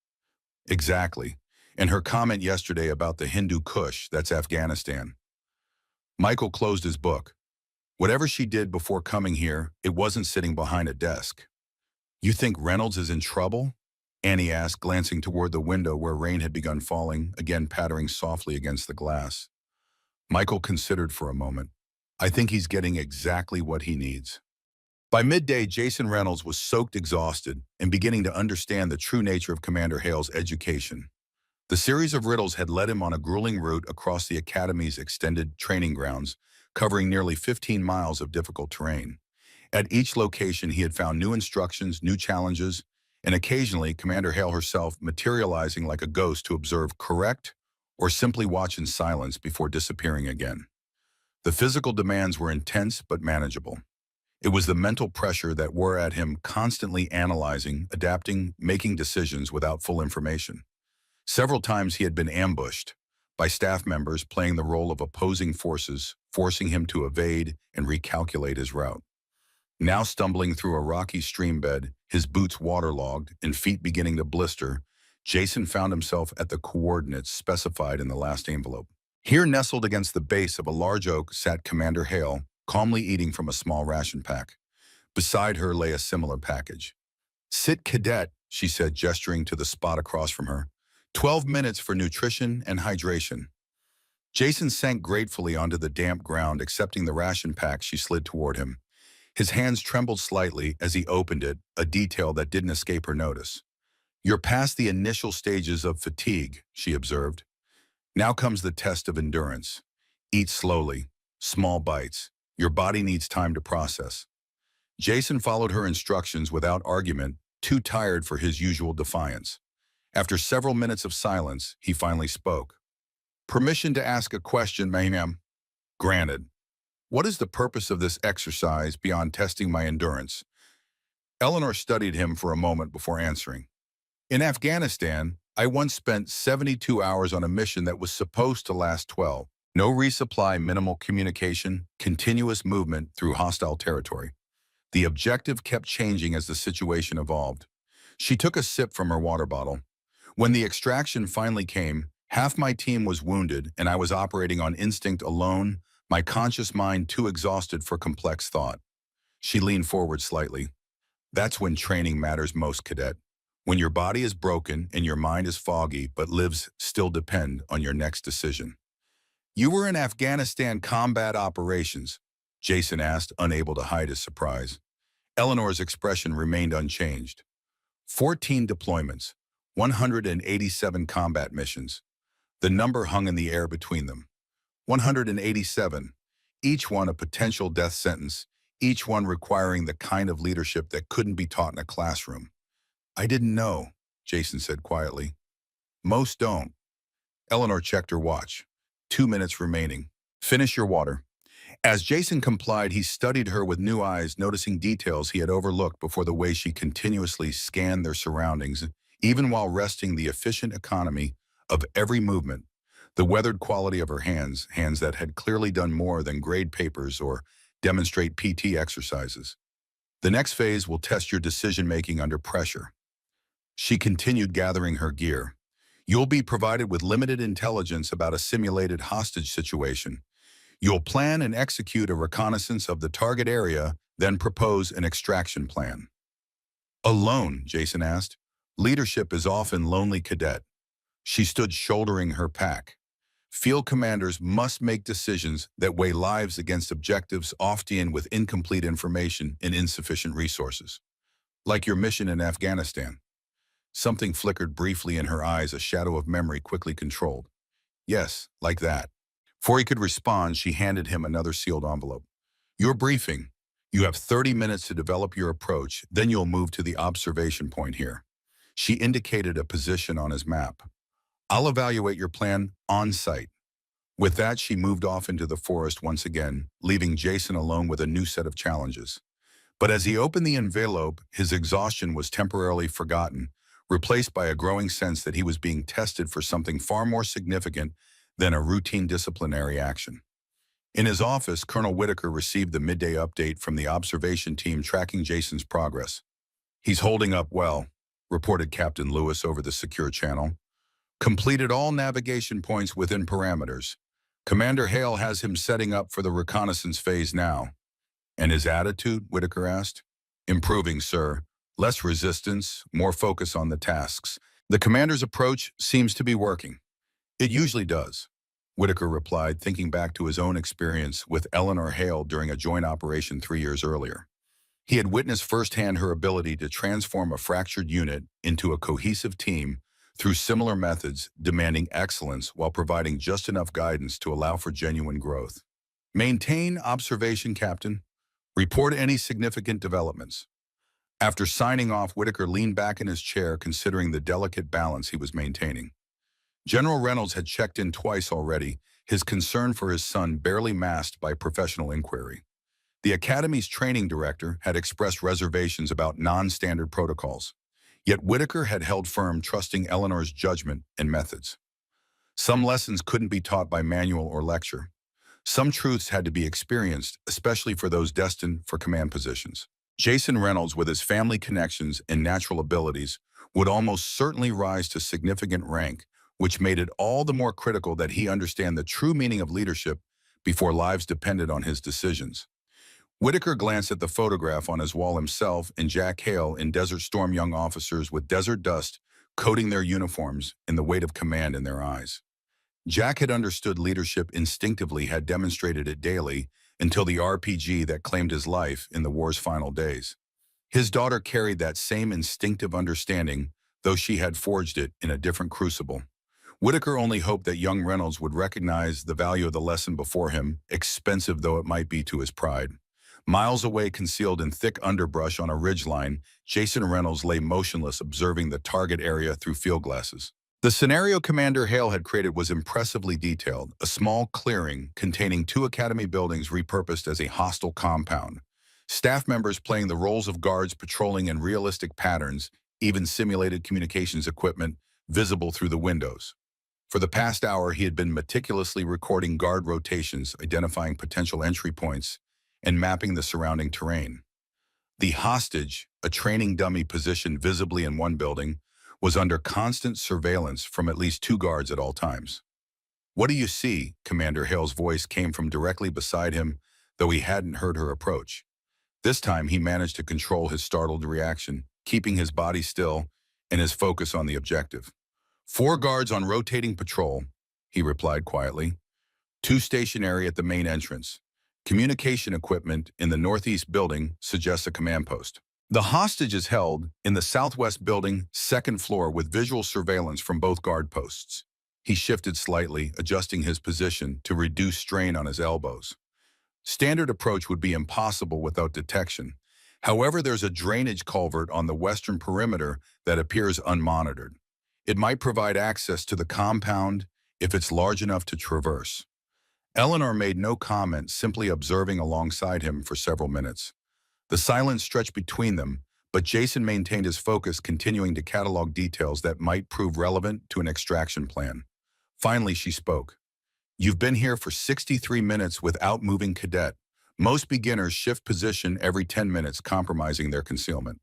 "Exactly. And her comment yesterday about the Hindu Kush, that's Afghanistan." Michael closed his book. "Whatever she did before coming here, it wasn't sitting behind a desk." "You think Reynolds is in trouble?" Annie asked, glancing toward the window where rain had begun falling, again pattering softly against the glass. Michael considered for a moment. "I think he's getting exactly what he needs." By midday, Jason Reynolds was soaked, exhausted, and beginning to understand the true nature of Commander Hale's education. The series of riddles had led him on a grueling route across the Academy's extended training grounds, covering nearly 15 miles of difficult terrain. At each location, he had found new instructions, new challenges, and occasionally Commander Hale herself materializing like a ghost to observe, correct, or simply watch in silence before disappearing again. The physical demands were intense but manageable. It was the mental pressure that wore at him, constantly analyzing, adapting, making decisions without full information. Several times he had been ambushed by staff members playing the role of opposing forces, forcing him to evade and recalculate his route. Now stumbling through a rocky stream bed, his boots waterlogged and feet beginning to blister, Jason found himself at the coordinates specified in the last envelope. Here, nestled against the base of a large oak, sat Commander Hale, calmly eating from a small ration pack. Beside her lay a similar package. "Sit, cadet," she said, gesturing to the spot across from her. 12 minutes for nutrition and hydration." Jason sank gratefully onto the damp ground, accepting the ration pack she slid toward him. His hands trembled slightly as he opened it, a detail that didn't escape her notice. "You're past the initial stages of fatigue," she observed. "Now comes the test of endurance. Eat slowly, small bites. Your body needs time to process." Jason followed her instructions without argument, too tired for his usual defiance. After several minutes of silence, he finally spoke. "Permission to ask a question, ma'am?" "Granted. What is the purpose of this exercise beyond testing my endurance?" Eleanor studied him for a moment before answering. "In Afghanistan, I once spent 72 hours on a mission that was supposed to last 12. No resupply, minimal communication, continuous movement through hostile territory. The objective kept changing as the situation evolved." She took a sip from her water bottle. "When the extraction finally came, half my team was wounded and I was operating on instinct alone, my conscious mind too exhausted for complex thought." She leaned forward slightly. "That's when training matters most, cadet. When your body is broken and your mind is foggy, but lives still depend on your next decision." "You were in Afghanistan combat operations?" Jason asked, unable to hide his surprise. Eleanor's expression remained unchanged. 14 deployments, 187 combat missions. The number hung in the air between them. 187, each one a potential death sentence, each one requiring the kind of leadership that couldn't be taught in a classroom. "I didn't know," Jason said quietly. "Most don't." Eleanor checked her watch. 2 minutes remaining. "Finish your water." As Jason complied, he studied her with new eyes, noticing details he had overlooked before: the way she continuously scanned their surroundings, even while resting, the efficient economy of every movement, the weathered quality of her hands, hands that had clearly done more than grade papers or demonstrate PT exercises. "The next phase will test your decision-making under pressure." She continued, gathering her gear. "You'll be provided with limited intelligence about a simulated hostage situation. You'll plan and execute a reconnaissance of the target area, then propose an extraction plan." "Alone?" Jason asked. "Leadership is often lonely, cadet." She stood shouldering her pack. "Field commanders must make decisions that weigh lives against objectives, often with incomplete information and insufficient resources. Like your mission in Afghanistan." Something flickered briefly in her eyes, a shadow of memory quickly controlled. "Yes, like that." Before he could respond, she handed him another sealed envelope. "Your briefing. You have 30 minutes to develop your approach, then you'll move to the observation point here." She indicated a position on his map. "I'll evaluate your plan on site." With that, she moved off into the forest once again, leaving Jason alone with a new set of challenges. But as he opened the envelope, his exhaustion was temporarily forgotten, replaced by a growing sense that he was being tested for something far more significant than a routine disciplinary action. In his office, Colonel Whitaker received the midday update from the observation team tracking Jason's progress. "He's holding up well," reported Captain Lewis over the secure channel. "Completed all navigation points within parameters. Commander Hale has him setting up for the reconnaissance phase now." "And his attitude?" Whitaker asked. "Improving, sir. Less resistance, more focus on the tasks. The commander's approach seems to be working." "It usually does," Whitaker replied, thinking back to his own experience with Eleanor Hale during a joint operation 3 years earlier. He had witnessed firsthand her ability to transform a fractured unit into a cohesive team through similar methods, demanding excellence while providing just enough guidance to allow for genuine growth. "Maintain observation, Captain. Report any significant developments." After signing off, Whitaker leaned back in his chair, considering the delicate balance he was maintaining. General Reynolds had checked in twice already, his concern for his son barely masked by professional inquiry. The Academy's training director had expressed reservations about non-standard protocols, yet Whitaker had held firm, trusting Eleanor's judgment and methods. Some lessons couldn't be taught by manual or lecture. Some truths had to be experienced, especially for those destined for command positions. Jason Reynolds, with his family connections and natural abilities, would almost certainly rise to significant rank, which made it all the more critical that he understand the true meaning of leadership before lives depended on his decisions. Whitaker glanced at the photograph on his wall himself and Jack Hale in Desert Storm, young officers with desert dust coating their uniforms and the weight of command in their eyes. Jack had understood leadership instinctively, had demonstrated it daily until the RPG that claimed his life in the war's final days. His daughter carried that same instinctive understanding, though she had forged it in a different crucible. Whitaker only hoped that young Reynolds would recognize the value of the lesson before him, expensive though it might be to his pride. Miles away, concealed in thick underbrush on a ridgeline, Jason Reynolds lay motionless, observing the target area through field glasses. The scenario Commander Hale had created was impressively detailed, a small clearing containing 2 academy buildings repurposed as a hostile compound. Staff members playing the roles of guards patrolling in realistic patterns, even simulated communications equipment visible through the windows. For the past hour, he had been meticulously recording guard rotations, identifying potential entry points, and mapping the surrounding terrain. The hostage, a training dummy positioned visibly in one building, was under constant surveillance from at least 2 guards at all times. "What do you see?" Commander Hale's voice came from directly beside him, though he hadn't heard her approach. This time he managed to control his startled reaction, keeping his body still and his focus on the objective. "4 guards on rotating patrol," he replied quietly. "2 stationary at the main entrance. Communication equipment in the northeast building suggests a command post. The hostage is held in the southwest building, 2nd floor, with visual surveillance from both guard posts." He shifted slightly, adjusting his position to reduce strain on his elbows. "Standard approach would be impossible without detection. However, there's a drainage culvert on the western perimeter that appears unmonitored. It might provide access to the compound if it's large enough to traverse." Eleanor made no comment, simply observing alongside him for several minutes. The silence stretched between them, but Jason maintained his focus, continuing to catalog details that might prove relevant to an extraction plan. Finally, she spoke. "You've been here for 63 minutes without moving, Cadet. Most beginners shift position every 10 minutes, compromising their concealment."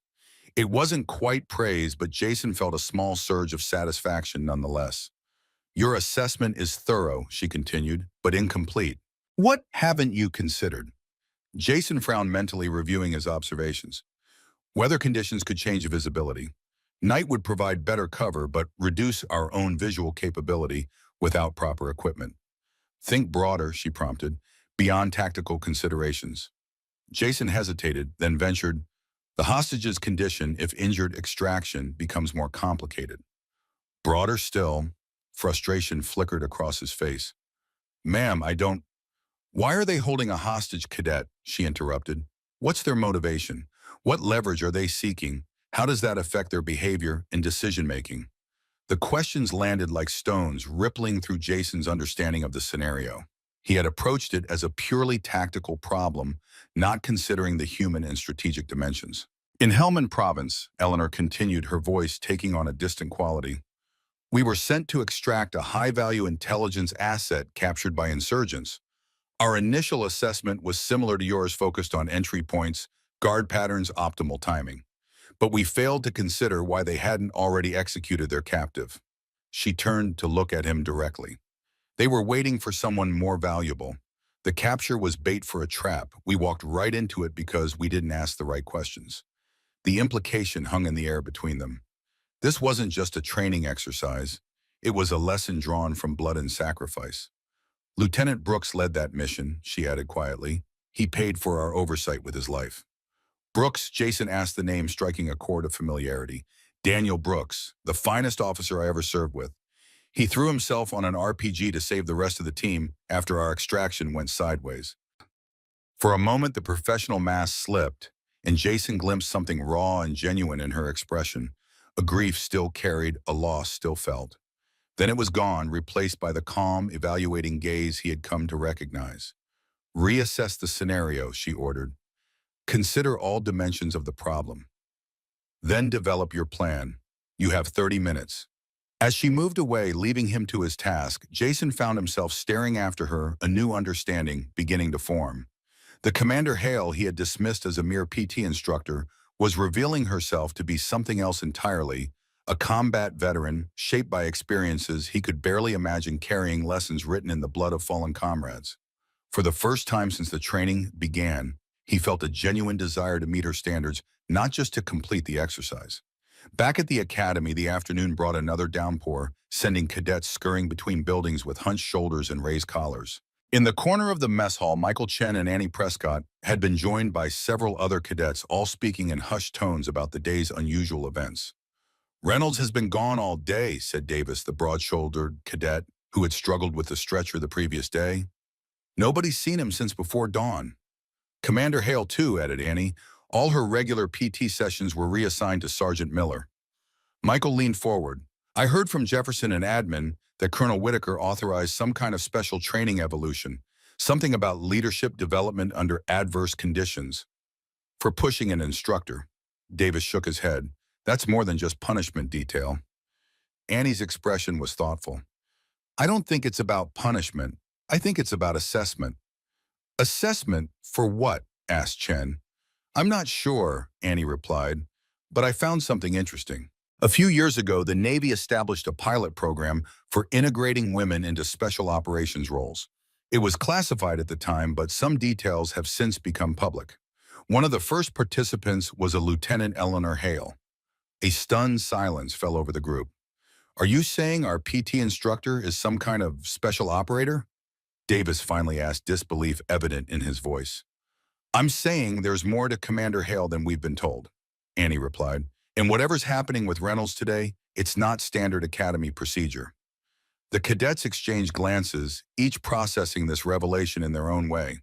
It wasn't quite praise, but Jason felt a small surge of satisfaction nonetheless. "Your assessment is thorough," she continued, "but incomplete. What haven't you considered?" Jason frowned, mentally reviewing his observations. Weather conditions could change visibility. Night would provide better cover, but reduce our own visual capability without proper equipment. "Think broader," she prompted, "beyond tactical considerations." Jason hesitated, then ventured, "The hostage's condition, if injured, extraction becomes more complicated." "Broader still." Frustration flickered across his face. "Ma'am, I don't—" "Why are they holding a hostage, Cadet?" she interrupted. "What's their motivation? What leverage are they seeking? How does that affect their behavior and decision-making?" The questions landed like stones, rippling through Jason's understanding of the scenario. He had approached it as a purely tactical problem, not considering the human and strategic dimensions. "In Helmand Province," Eleanor continued, her voice taking on a distant quality, "we were sent to extract a high-value intelligence asset captured by insurgents. Our initial assessment was similar to yours, focused on entry points, guard patterns, optimal timing. But we failed to consider why they hadn't already executed their captive." She turned to look at him directly. "They were waiting for someone more valuable. The capture was bait for a trap. We walked right into it because we didn't ask the right questions." The implication hung in the air between them. This wasn't just a training exercise. It was a lesson drawn from blood and sacrifice. "Lieutenant Brooks led that mission," she added quietly. "He paid for our oversight with his life." "Brooks?" Jason asked, the name striking a chord of familiarity. "Daniel Brooks, the finest officer I ever served with. He threw himself on an RPG to save the rest of the team after our extraction went sideways." For a moment, the professional mask slipped, and Jason glimpsed something raw and genuine in her expression. A grief still carried, a loss still felt. Then it was gone, replaced by the calm, evaluating gaze he had come to recognize. "Reassess the scenario," she ordered. "Consider all dimensions of the problem. Then develop your plan. You have 30 minutes. As she moved away, leaving him to his task, Jason found himself staring after her, a new understanding beginning to form. The Commander Hale he had dismissed as a mere PT instructor was revealing herself to be something else entirely, A combat veteran, shaped by experiences he could barely imagine carrying lessons written in the blood of fallen comrades. For the first time since the training began, he felt a genuine desire to meet her standards, not just to complete the exercise. Back at the academy, the afternoon brought another downpour, sending cadets scurrying between buildings with hunched shoulders and raised collars. In the corner of the mess hall, Michael Chen and Annie Prescott had been joined by several other cadets, all speaking in hushed tones about the day's unusual events. "Reynolds has been gone all day," said Davis, the broad-shouldered cadet who had struggled with the stretcher the previous day. "Nobody's seen him since before dawn." "Commander Hale, too," added Annie. "All her regular PT sessions were reassigned to Sergeant Miller." Michael leaned forward. "I heard from Jefferson and admin that Colonel Whitaker authorized some kind of special training evolution, something about leadership development under adverse conditions." "For pushing an instructor." Davis shook his head. "That's more than just punishment detail." Annie's expression was thoughtful. "I don't think it's about punishment. I think it's about assessment." "Assessment for what?" asked Chen. "I'm not sure," Annie replied, "but I found something interesting. A few years ago, the Navy established a pilot program for integrating women into special operations roles. It was classified at the time, but some details have since become public. One of the first participants was a Lieutenant Eleanor Hale. A stunned silence fell over the group. "Are you saying our PT instructor is some kind of special operator?" Davis finally asked, disbelief evident in his voice. "I'm saying there's more to Commander Hale than we've been told," Annie replied. "And whatever's happening with Reynolds today, it's not standard Academy procedure." The cadets exchanged glances, each processing this revelation in their own way.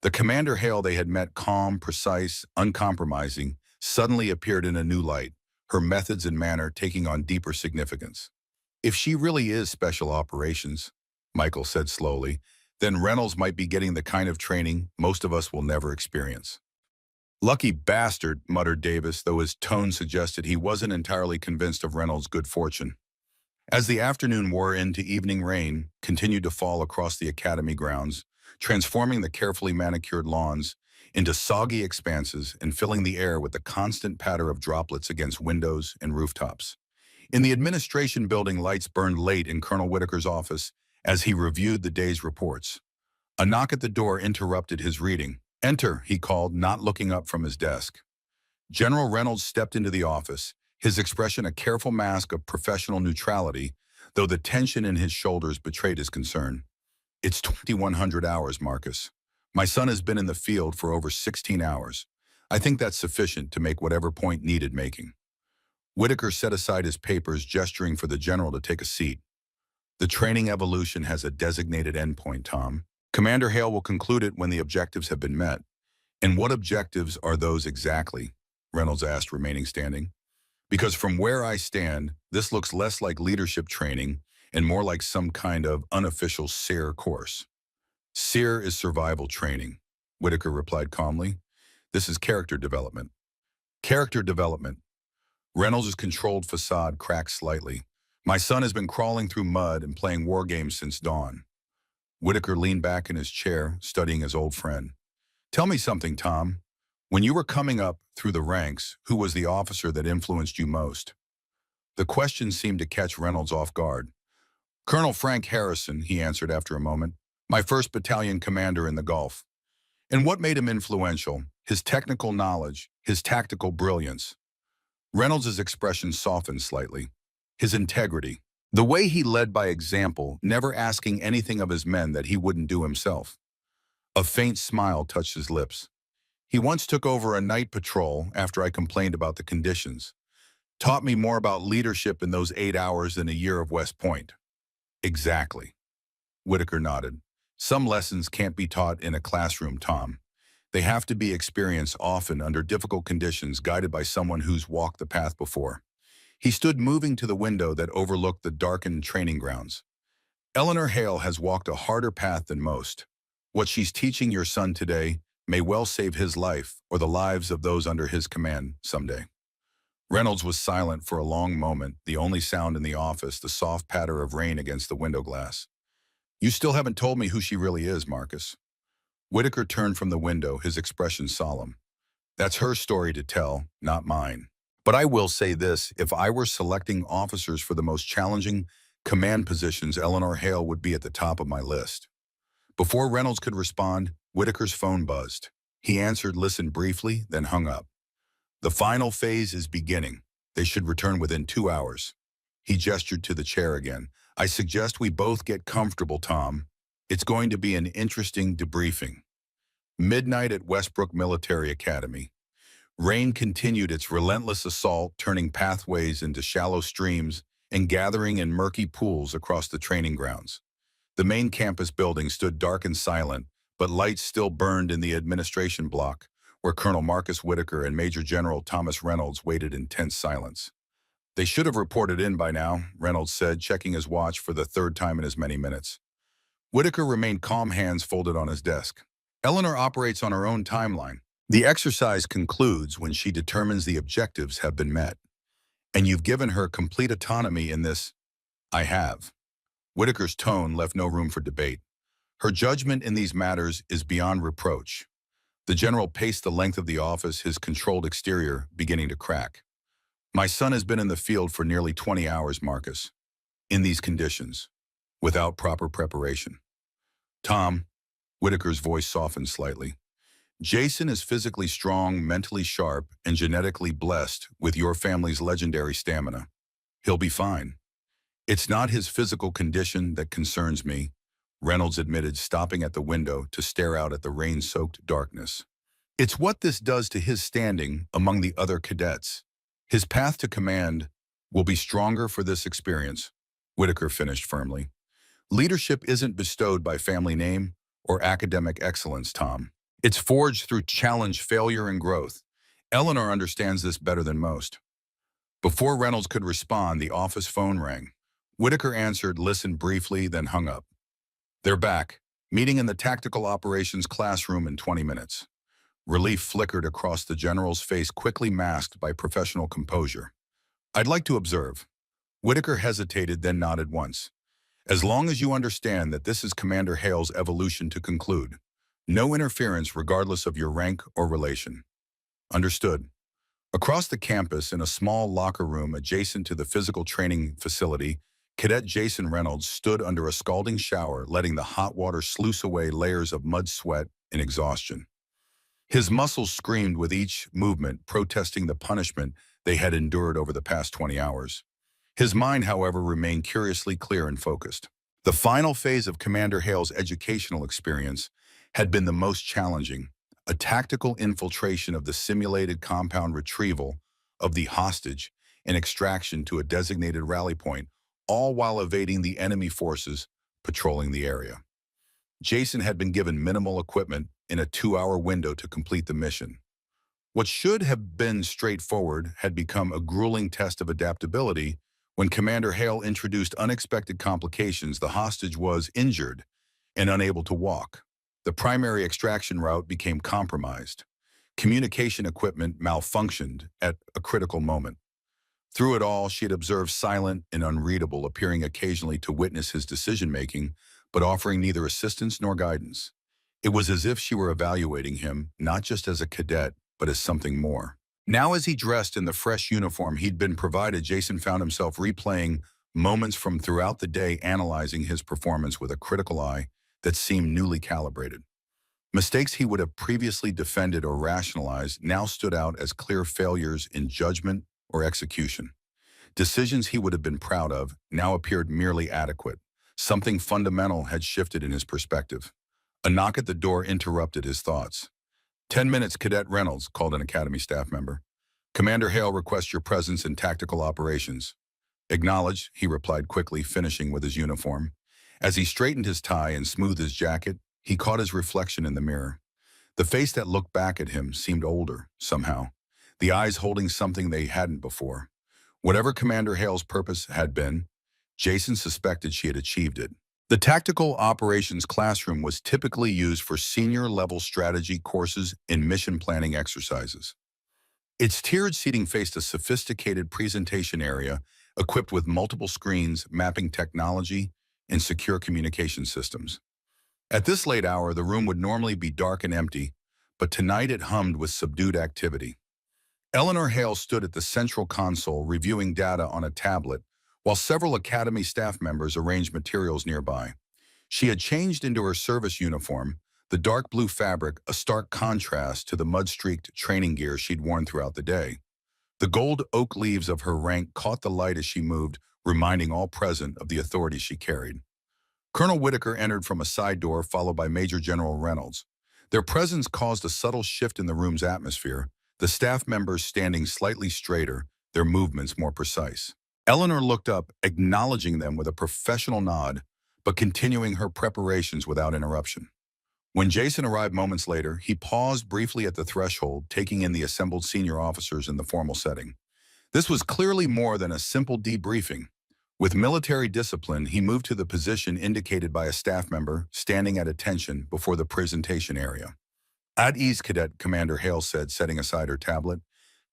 The Commander Hale they had met, calm, precise, uncompromising, suddenly appeared in a new light, her methods and manner taking on deeper significance. "If she really is special operations," Michael said slowly, "then Reynolds might be getting the kind of training most of us will never experience." "Lucky bastard," muttered Davis, though his tone suggested he wasn't entirely convinced of Reynolds' good fortune. As the afternoon wore into evening, rain continued to fall across the academy grounds, transforming the carefully manicured lawns into soggy expanses and filling the air with the constant patter of droplets against windows and rooftops. In the administration building, lights burned late in Colonel Whitaker's office as he reviewed the day's reports. A knock at the door interrupted his reading. "Enter," he called, not looking up from his desk. General Reynolds stepped into the office, his expression a careful mask of professional neutrality, though the tension in his shoulders betrayed his concern. "It's 2100 hours, Marcus. My son has been in the field for over 16 hours. I think that's sufficient to make whatever point needed making." Whitaker set aside his papers, gesturing for the general to take a seat. "The training evolution has a designated endpoint, Tom. Commander Hale will conclude it when the objectives have been met." "And what objectives are those exactly?" Reynolds asked, remaining standing. "Because from where I stand, this looks less like leadership training and more like some kind of unofficial SEER course." "SEER is survival training," Whitaker replied calmly. "This is character development." "Character development." Reynolds' controlled facade cracked slightly. "My son has been crawling through mud and playing war games since dawn." Whitaker leaned back in his chair, studying his old friend. "Tell me something, Tom. When you were coming up through the ranks, who was the officer that influenced you most?" The question seemed to catch Reynolds off guard. "Colonel Frank Harrison," he answered after a moment. "My 1st Battalion commander in the Gulf." "And what made him influential? His technical knowledge, his tactical brilliance?" Reynolds' expression softened slightly. "His integrity. The way he led by example, never asking anything of his men that he wouldn't do himself." A faint smile touched his lips. "He once took over a night patrol after I complained about the conditions. Taught me more about leadership in those 8 hours than a year of West Point." "Exactly." Whitaker nodded. "Some lessons can't be taught in a classroom, Tom. They have to be experienced often under difficult conditions, guided by someone who's walked the path before." He stood moving to the window that overlooked the darkened training grounds. "Eleanor Hale has walked a harder path than most. What she's teaching your son today may well save his life or the lives of those under his command someday." Reynolds was silent for a long moment, the only sound in the office the soft patter of rain against the window glass. "You still haven't told me who she really is, Marcus." Whitaker turned from the window, his expression solemn. "That's her story to tell, not mine." But I will say this, if I were selecting officers for the most challenging command positions, Eleanor Hale would be at the top of my list. Before Reynolds could respond, Whitaker's phone buzzed. He answered, listened briefly, then hung up. The final phase is beginning. They should return within 2 hours. He gestured to the chair again. I suggest we both get comfortable, Tom. It's going to be an interesting debriefing. Midnight at Westbrook Military Academy. Rain continued its relentless assault, turning pathways into shallow streams and gathering in murky pools across the training grounds. The main campus building stood dark and silent, but lights still burned in the administration block, where Colonel Marcus Whitaker and Major General Thomas Reynolds waited in tense silence. They should have reported in by now, Reynolds said, checking his watch for the third time in as many minutes. Whitaker remained calm, hands folded on his desk. Eleanor operates on her own timeline. The exercise concludes when she determines the objectives have been met. And you've given her complete autonomy in this. I have. Whitaker's tone left no room for debate. Her judgment in these matters is beyond reproach. The general paced the length of the office, his controlled exterior beginning to crack. My son has been in the field for nearly 20 hours, Marcus. In these conditions. Without proper preparation. Tom, Whitaker's voice softened slightly. Jason is physically strong, mentally sharp, and genetically blessed with your family's legendary stamina. He'll be fine. It's not his physical condition that concerns me, Reynolds admitted, stopping at the window to stare out at the rain-soaked darkness. It's what this does to his standing among the other cadets. His path to command will be stronger for this experience, Whitaker finished firmly. Leadership isn't bestowed by family name or academic excellence, Tom. It's forged through challenge, failure, and growth. Eleanor understands this better than most. Before Reynolds could respond, the office phone rang. Whitaker answered, listened briefly, then hung up. They're back, meeting in the tactical operations classroom in 20 minutes. Relief flickered across the general's face, quickly masked by professional composure. I'd like to observe. Whitaker hesitated, then nodded once. As long as you understand that this is Commander Hale's evolution to conclude. No interference regardless of your rank or relation. Understood. Across the campus, in a small locker room adjacent to the physical training facility, Cadet Jason Reynolds stood under a scalding shower, letting the hot water sluice away layers of mud, sweat, and exhaustion. His muscles screamed with each movement, protesting the punishment they had endured over the past 20 hours. His mind, however, remained curiously clear and focused. The final phase of Commander Hale's educational experience had been the most challenging, a tactical infiltration of the simulated compound, retrieval of the hostage, and extraction to a designated rally point, all while evading the enemy forces patrolling the area. Jason had been given minimal equipment in a 2-hour window to complete the mission. What should have been straightforward had become a grueling test of adaptability when Commander Hale introduced unexpected complications. The hostage was injured and unable to walk. The primary extraction route became compromised. Communication equipment malfunctioned at a critical moment. Through it all, she had observed, silent and unreadable, appearing occasionally to witness his decision-making, but offering neither assistance nor guidance. It was as if she were evaluating him, not just as a cadet, but as something more. Now, as he dressed in the fresh uniform he'd been provided, Jason found himself replaying moments from throughout the day, analyzing his performance with a critical eye that seemed newly calibrated. Mistakes he would have previously defended or rationalized now stood out as clear failures in judgment or execution. Decisions he would have been proud of now appeared merely adequate. Something fundamental had shifted in his perspective. A knock at the door interrupted his thoughts. 10 minutes, Cadet Reynolds, called an Academy staff member. Commander Hale requests your presence in tactical operations. Acknowledged, he replied quickly, finishing with his uniform. As he straightened his tie and smoothed his jacket, he caught his reflection in the mirror. The face that looked back at him seemed older, somehow, the eyes holding something they hadn't before. Whatever Commander Hale's purpose had been, Jason suspected she had achieved it. The tactical operations classroom was typically used for senior-level strategy courses and mission planning exercises. Its tiered seating faced a sophisticated presentation area equipped with multiple screens, mapping technology, and secure communication systems. At this late hour, the room would normally be dark and empty, but tonight it hummed with subdued activity. Eleanor Hale stood at the central console reviewing data on a tablet, while several Academy staff members arranged materials nearby. She had changed into her service uniform, the dark blue fabric a stark contrast to the mud-streaked training gear she'd worn throughout the day. The gold oak leaves of her rank caught the light as she moved, reminding all present of the authority she carried. Colonel Whitaker entered from a side door, followed by Major General Reynolds. Their presence caused a subtle shift in the room's atmosphere, the staff members standing slightly straighter, their movements more precise. Eleanor looked up, acknowledging them with a professional nod, but continuing her preparations without interruption. When Jason arrived moments later, he paused briefly at the threshold, taking in the assembled senior officers in the formal setting. This was clearly more than a simple debriefing. With military discipline, he moved to the position indicated by a staff member standing at attention before the presentation area. "At ease, Cadet," Commander Hale said, setting aside her tablet.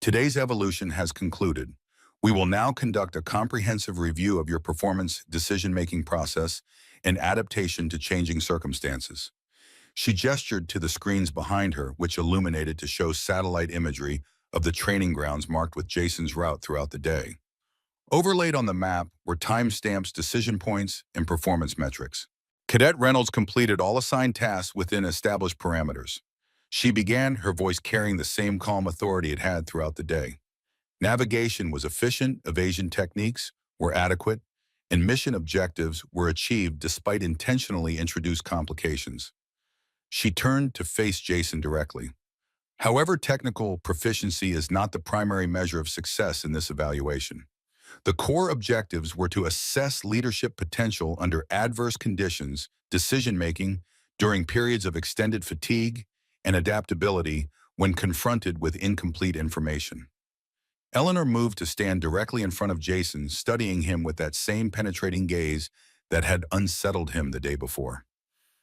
"Today's evolution has concluded. We will now conduct a comprehensive review of your performance, decision-making process, and adaptation to changing circumstances." She gestured to the screens behind her, which illuminated to show satellite imagery of the training grounds marked with Jason's route throughout the day. Overlaid on the map were timestamps, decision points, and performance metrics. Cadet Reynolds completed all assigned tasks within established parameters. She began, her voice carrying the same calm authority it had throughout the day. Navigation was efficient, evasion techniques were adequate, and mission objectives were achieved despite intentionally introduced complications. She turned to face Jason directly. "However, technical proficiency is not the primary measure of success in this evaluation. The core objectives were to assess leadership potential under adverse conditions, decision-making during periods of extended fatigue, and adaptability when confronted with incomplete information." Eleanor moved to stand directly in front of Jason, studying him with that same penetrating gaze that had unsettled him the day before.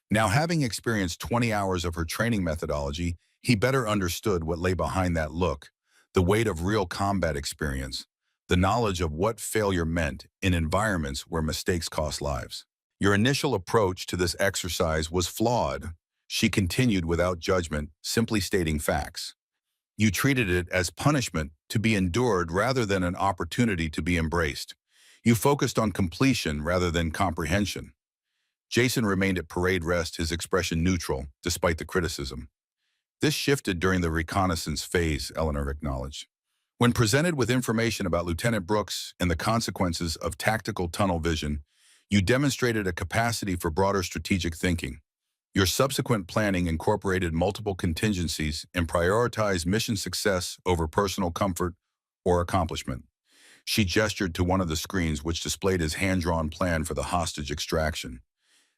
Now, having experienced 20 hours of her training methodology, he better understood what lay behind that look, the weight of real combat experience, the knowledge of what failure meant in environments where mistakes cost lives. "Your initial approach to this exercise was flawed," she continued without judgment, simply stating facts. "You treated it as punishment to be endured rather than an opportunity to be embraced. You focused on completion rather than comprehension." Jason remained at parade rest, his expression neutral, despite the criticism. "This shifted during the reconnaissance phase," Eleanor acknowledged. "When presented with information about Lieutenant Brooks and the consequences of tactical tunnel vision, you demonstrated a capacity for broader strategic thinking. Your subsequent planning incorporated multiple contingencies and prioritized mission success over personal comfort or accomplishment." She gestured to one of the screens which displayed his hand-drawn plan for the hostage extraction.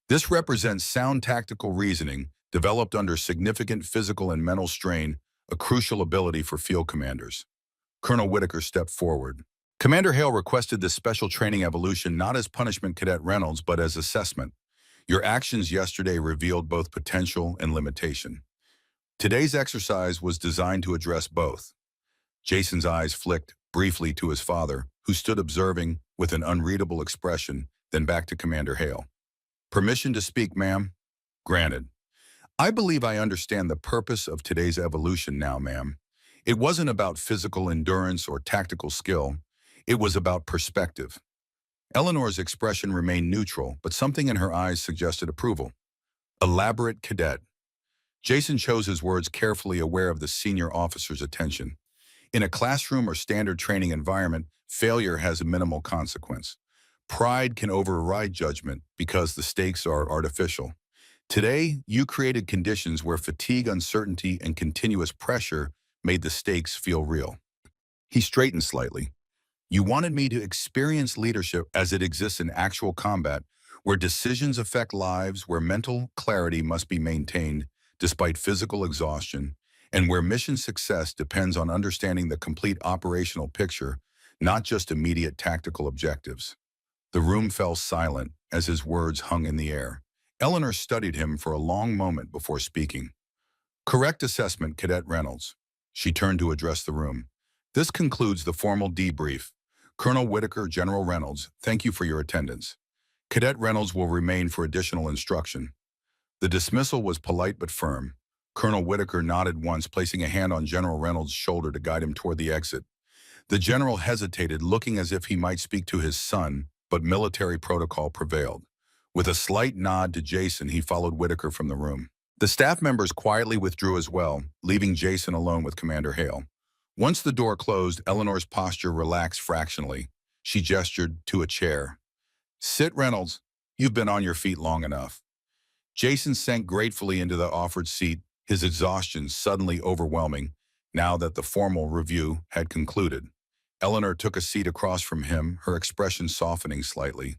"This represents sound tactical reasoning developed under significant physical and mental strain, a crucial ability for field commanders." Colonel Whitaker stepped forward. "Commander Hale requested this special training evolution not as punishment, Cadet Reynolds, but as assessment. Your actions yesterday revealed both potential and limitation. Today's exercise was designed to address both." Jason's eyes flicked briefly to his father, who stood observing with an unreadable expression, then back to Commander Hale. "Permission to speak, ma'am?" "Granted." "I believe I understand the purpose of today's evolution now, ma'am. It wasn't about physical endurance or tactical skill. It was about perspective." Eleanor's expression remained neutral, but something in her eyes suggested approval. "Elaborate, Cadet." Jason chose his words carefully, aware of the senior officer's attention. In a classroom or standard training environment, failure has a minimal consequence. Pride can override judgment because the stakes are artificial. Today, you created conditions where fatigue, uncertainty, and continuous pressure made the stakes feel real. He straightened slightly. "You wanted me to experience leadership as it exists in actual combat, where decisions affect lives, where mental clarity must be maintained despite physical exhaustion, and where mission success depends on understanding the complete operational picture, not just immediate tactical objectives." The room fell silent as his words hung in the air. Eleanor studied him for a long moment before speaking. "Correct assessment, Cadet Reynolds." She turned to address the room. "This concludes the formal debrief. Colonel Whitaker, General Reynolds, thank you for your attendance. Cadet Reynolds will remain for additional instruction." The dismissal was polite but firm. Colonel Whitaker nodded once, placing a hand on General Reynolds' shoulder to guide him toward the exit. The general hesitated, looking as if he might speak to his son, but military protocol prevailed. With a slight nod to Jason, he followed Whitaker from the room. The staff members quietly withdrew as well, leaving Jason alone with Commander Hale. Once the door closed, Eleanor's posture relaxed fractionally. She gestured to a chair. "Sit, Reynolds. You've been on your feet long enough." Jason sank gratefully into the offered seat, his exhaustion suddenly overwhelming, now that the formal review had concluded. Eleanor took a seat across from him, her expression softening slightly.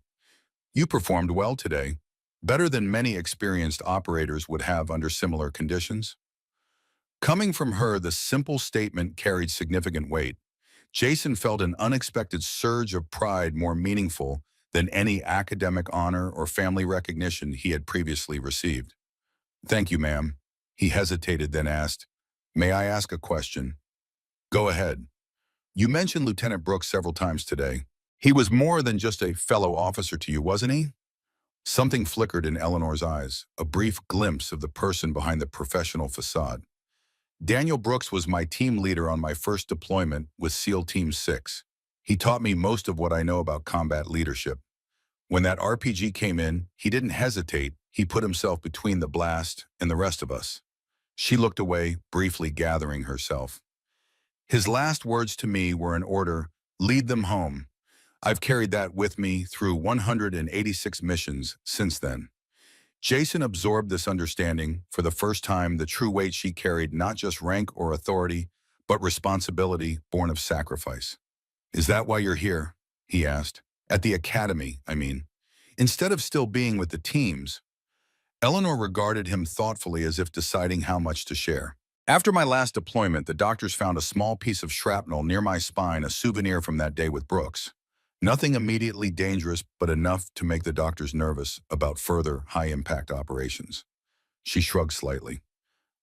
"You performed well today, better than many experienced operators would have under similar conditions." Coming from her, the simple statement carried significant weight. Jason felt an unexpected surge of pride more meaningful than any academic honor or family recognition he had previously received. "Thank you, ma'am." He hesitated, then asked, "May I ask a question?" "Go ahead." "You mentioned Lieutenant Brooks several times today. He was more than just a fellow officer to you, wasn't he?" Something flickered in Eleanor's eyes, a brief glimpse of the person behind the professional facade. "Daniel Brooks was my team leader on my first deployment with SEAL Team 6. He taught me most of what I know about combat leadership. When that RPG came in, he didn't hesitate. He put himself between the blast and the rest of us." She looked away, briefly gathering herself. "His last words to me were an order, 'Lead them home.' I've carried that with me through 186 missions since then." Jason absorbed this understanding, for the first time the true weight she carried, not just rank or authority, but responsibility born of sacrifice. "Is that why you're here?" he asked. "At the academy, I mean. Instead of still being with the teams." Eleanor regarded him thoughtfully, as if deciding how much to share. "After my last deployment, the doctors found a small piece of shrapnel near my spine, a souvenir from that day with Brooks. Nothing immediately dangerous, but enough to make the doctors nervous about further high-impact operations." She shrugged slightly.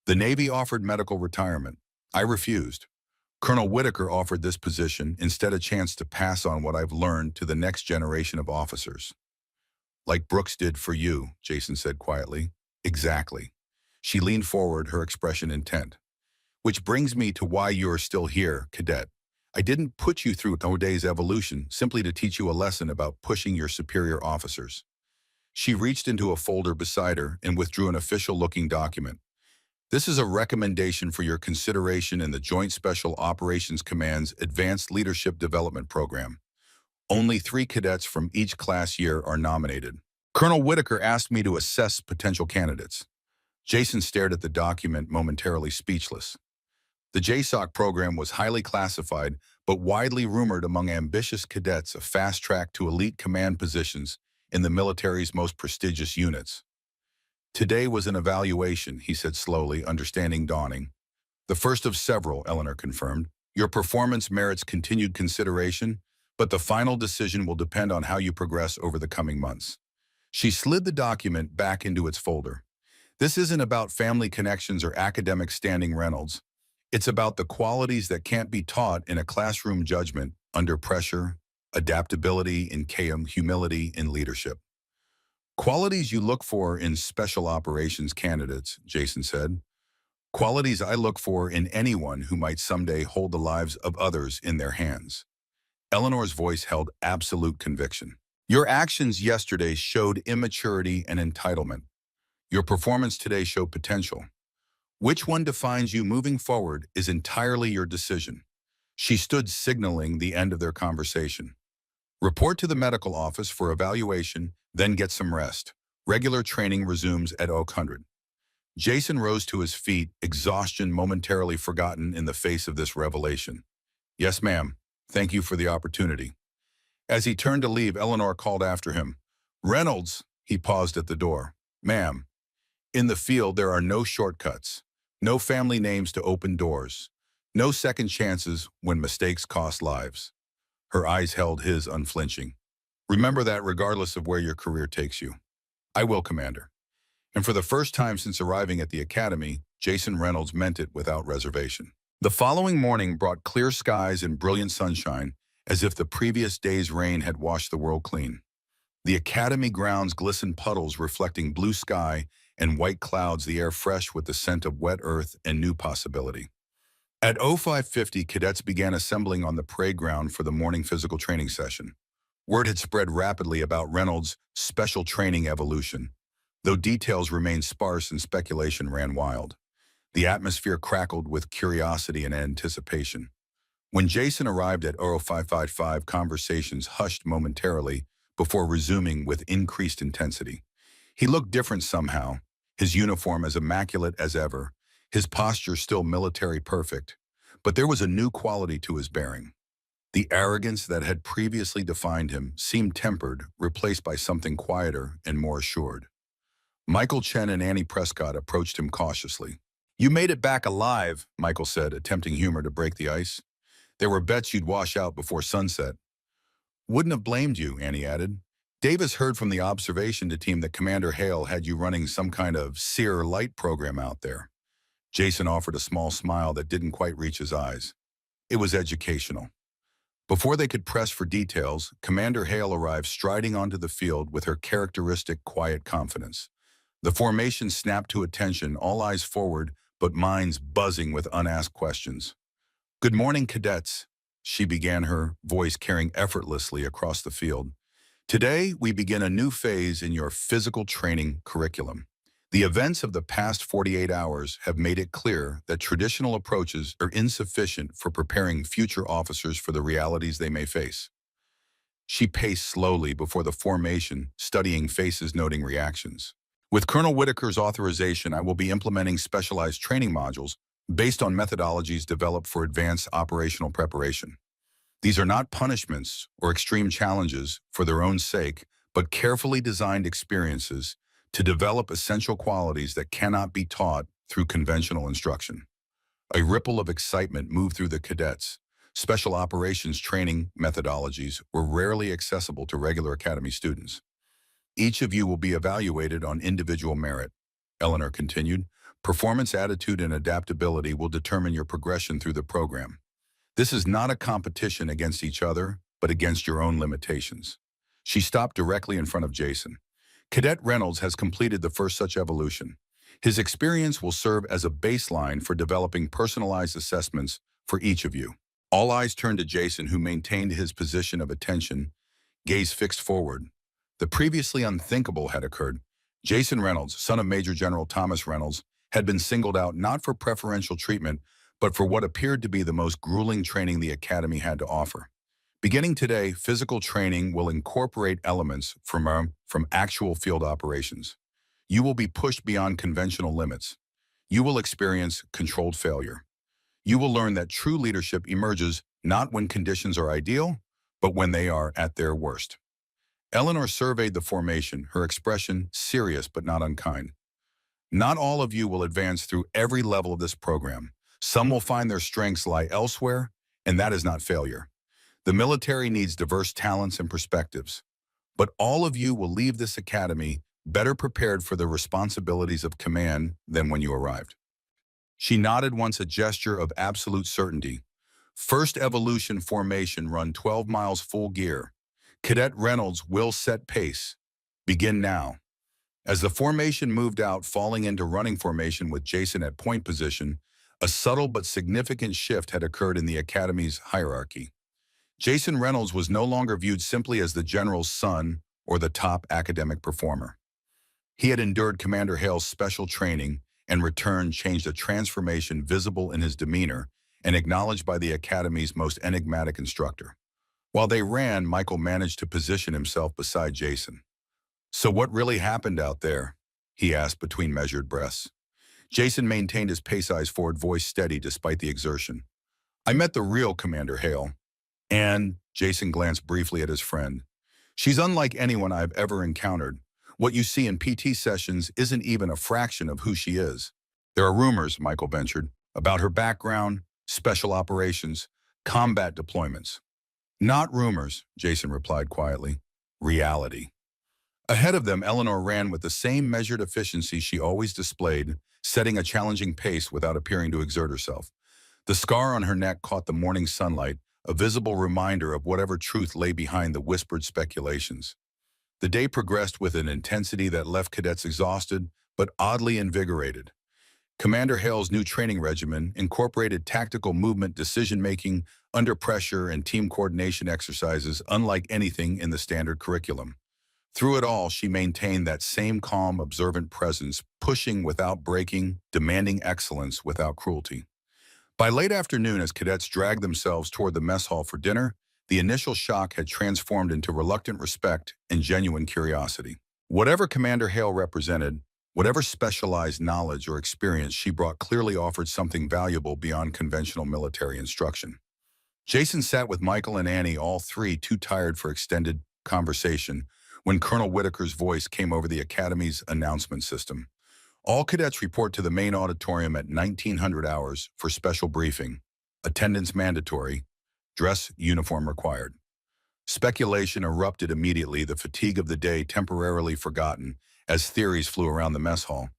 "The Navy offered medical retirement. I refused. Colonel Whitaker offered this position, instead a chance to pass on what I've learned to the next generation of officers." "Like Brooks did for you," Jason said quietly. "Exactly." She leaned forward, her expression intent. "Which brings me to why you're still here, cadet. I didn't put you through O'Day's evolution simply to teach you a lesson about pushing your superior officers." She reached into a folder beside her and withdrew an official-looking document. "This is a recommendation for your consideration in the Joint Special Operations Command's Advanced Leadership Development Program. Only 3 cadets from each class year are nominated. Colonel Whitaker asked me to assess potential candidates." Jason stared at the document, momentarily speechless. The JSOC program was highly classified, but widely rumored among ambitious cadets, a fast track to elite command positions in the military's most prestigious units. "Today was an evaluation," he said slowly, understanding dawning. "The first of several," Eleanor confirmed. "Your performance merits continued consideration, but the final decision will depend on how you progress over the coming months." She slid the document back into its folder. "This isn't about family connections or academic standing, Reynolds. It's about the qualities that can't be taught in a classroom: judgment under pressure, adaptability in chaos, humility in leadership. Qualities you look for in special operations candidates," Jason said. "Qualities I look for in anyone who might someday hold the lives of others in their hands." Eleanor's voice held absolute conviction. "Your actions yesterday showed immaturity and entitlement. Your performance today showed potential. Which one defines you moving forward is entirely your decision." She stood, signaling the end of their conversation. "Report to the medical office for evaluation, then get some rest. Regular training resumes at 0000. Jason rose to his feet, exhaustion momentarily forgotten in the face of this revelation. "Yes, ma'am. Thank you for the opportunity." As he turned to leave, Eleanor called after him. "Reynolds," he paused at the door. "Ma'am, in the field there are no shortcuts. No family names to open doors. No second chances when mistakes cost lives." Her eyes held his, unflinching. "Remember that regardless of where your career takes you." "I will, Commander." And for the first time since arriving at the academy, Jason Reynolds meant it without reservation. The following morning brought clear skies and brilliant sunshine, as if the previous day's rain had washed the world clean. The academy grounds glistened, puddles reflecting blue sky and white clouds, the air fresh with the scent of wet earth and new possibility. At 0550, cadets began assembling on the parade ground for the morning physical training session. Word had spread rapidly about Reynolds' special training evolution, though details remained sparse and speculation ran wild. The atmosphere crackled with curiosity and anticipation. When Jason arrived at 0555, conversations hushed momentarily before resuming with increased intensity. He looked different somehow, his uniform as immaculate as ever, his posture still military perfect, but there was a new quality to his bearing. The arrogance that had previously defined him seemed tempered, replaced by something quieter and more assured. Michael Chen and Annie Prescott approached him cautiously. "You made it back alive," Michael said, attempting humor to break the ice. "There were bets you'd wash out before sunset." "Wouldn't have blamed you," Annie added. "Davis heard from the observation team that Commander Hale had you running some kind of seer light program out there." Jason offered a small smile that didn't quite reach his eyes. It was educational. Before they could press for details, Commander Hale arrived striding onto the field with her characteristic quiet confidence. The formation snapped to attention, all eyes forward, but minds buzzing with unasked questions. "Good morning, cadets," she began, her voice carrying effortlessly across the field. "Today, we begin a new phase in your physical training curriculum. The events of the past 48 hours have made it clear that traditional approaches are insufficient for preparing future officers for the realities they may face." She paced slowly before the formation, studying faces, noting reactions. "With Colonel Whitaker's authorization, I will be implementing specialized training modules based on methodologies developed for advanced operational preparation. These are not punishments or extreme challenges for their own sake, but carefully designed experiences to develop essential qualities that cannot be taught through conventional instruction." A ripple of excitement moved through the cadets. Special operations training methodologies were rarely accessible to regular academy students. "Each of you will be evaluated on individual merit," Eleanor continued. "Performance, attitude, and adaptability will determine your progression through the program. This is not a competition against each other, but against your own limitations." She stopped directly in front of Jason. "Cadet Reynolds has completed the first such evolution. His experience will serve as a baseline for developing personalized assessments for each of you." All eyes turned to Jason, who maintained his position of attention, gaze fixed forward. The previously unthinkable had occurred. Jason Reynolds, son of Major General Thomas Reynolds, had been singled out not for preferential treatment, but for what appeared to be the most grueling training the Academy had to offer. Beginning today, physical training will incorporate elements from actual field operations. You will be pushed beyond conventional limits. You will experience controlled failure. You will learn that true leadership emerges not when conditions are ideal, but when they are at their worst. Eleanor surveyed the formation, her expression serious but not unkind. "Not all of you will advance through every level of this program. Some will find their strengths lie elsewhere, and that is not failure. The military needs diverse talents and perspectives. But all of you will leave this academy better prepared for the responsibilities of command than when you arrived." She nodded once, a gesture of absolute certainty. "First evolution formation, run 12 miles full gear. Cadet Reynolds will set pace. Begin now." As the formation moved out, falling into running formation with Jason at point position, a subtle but significant shift had occurred in the Academy's hierarchy. Jason Reynolds was no longer viewed simply as the general's son or the top academic performer. He had endured Commander Hale's special training, and return changed, a transformation visible in his demeanor and acknowledged by the Academy's most enigmatic instructor. While they ran, Michael managed to position himself beside Jason. "So what really happened out there?" he asked between measured breaths. Jason maintained his pace, eyes forward, voice steady despite the exertion. "I met the real Commander Hale. And," Jason glanced briefly at his friend, "she's unlike anyone I've ever encountered. What you see in PT sessions isn't even a fraction of who she is." "There are rumors," Michael ventured, "about her background, special operations, combat deployments." "Not rumors," Jason replied quietly. "Reality." Ahead of them, Eleanor ran with the same measured efficiency she always displayed, setting a challenging pace without appearing to exert herself. The scar on her neck caught the morning sunlight, a visible reminder of whatever truth lay behind the whispered speculations. The day progressed with an intensity that left cadets exhausted but oddly invigorated. Commander Hale's new training regimen incorporated tactical movement decision-making under pressure and team coordination exercises unlike anything in the standard curriculum. Through it all, she maintained that same calm, observant presence, pushing without breaking, demanding excellence without cruelty. By late afternoon, as cadets dragged themselves toward the mess hall for dinner, the initial shock had transformed into reluctant respect and genuine curiosity. Whatever Commander Hale represented, whatever specialized knowledge or experience she brought clearly offered something valuable beyond conventional military instruction. Jason sat with Michael and Annie, all three too tired for extended conversation, when Colonel Whitaker's voice came over the Academy's announcement system. All cadets report to the main auditorium at 1900 hours for special briefing. Attendance mandatory. Dress uniform required. Speculation erupted immediately, the fatigue of the day temporarily forgotten, as theories flew around the mess hall.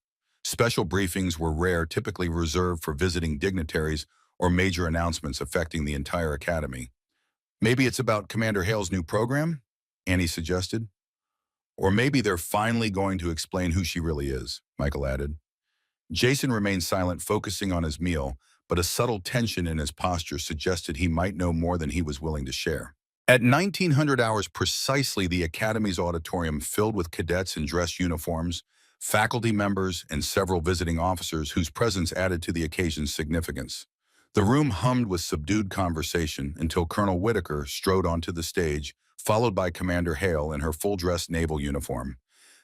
Special briefings were rare, typically reserved for visiting dignitaries or major announcements affecting the entire academy. Maybe it's about Commander Hale's new program, Annie suggested. Or maybe they're finally going to explain who she really is, Michael added. Jason remained silent, focusing on his meal, but a subtle tension in his posture suggested he might know more than he was willing to share. At 1900 hours precisely, the Academy's auditorium filled with cadets in dress uniforms, faculty members, and several visiting officers whose presence added to the occasion's significance. The room hummed with subdued conversation until Colonel Whitaker strode onto the stage, followed by Commander Hale in her full-dress naval uniform.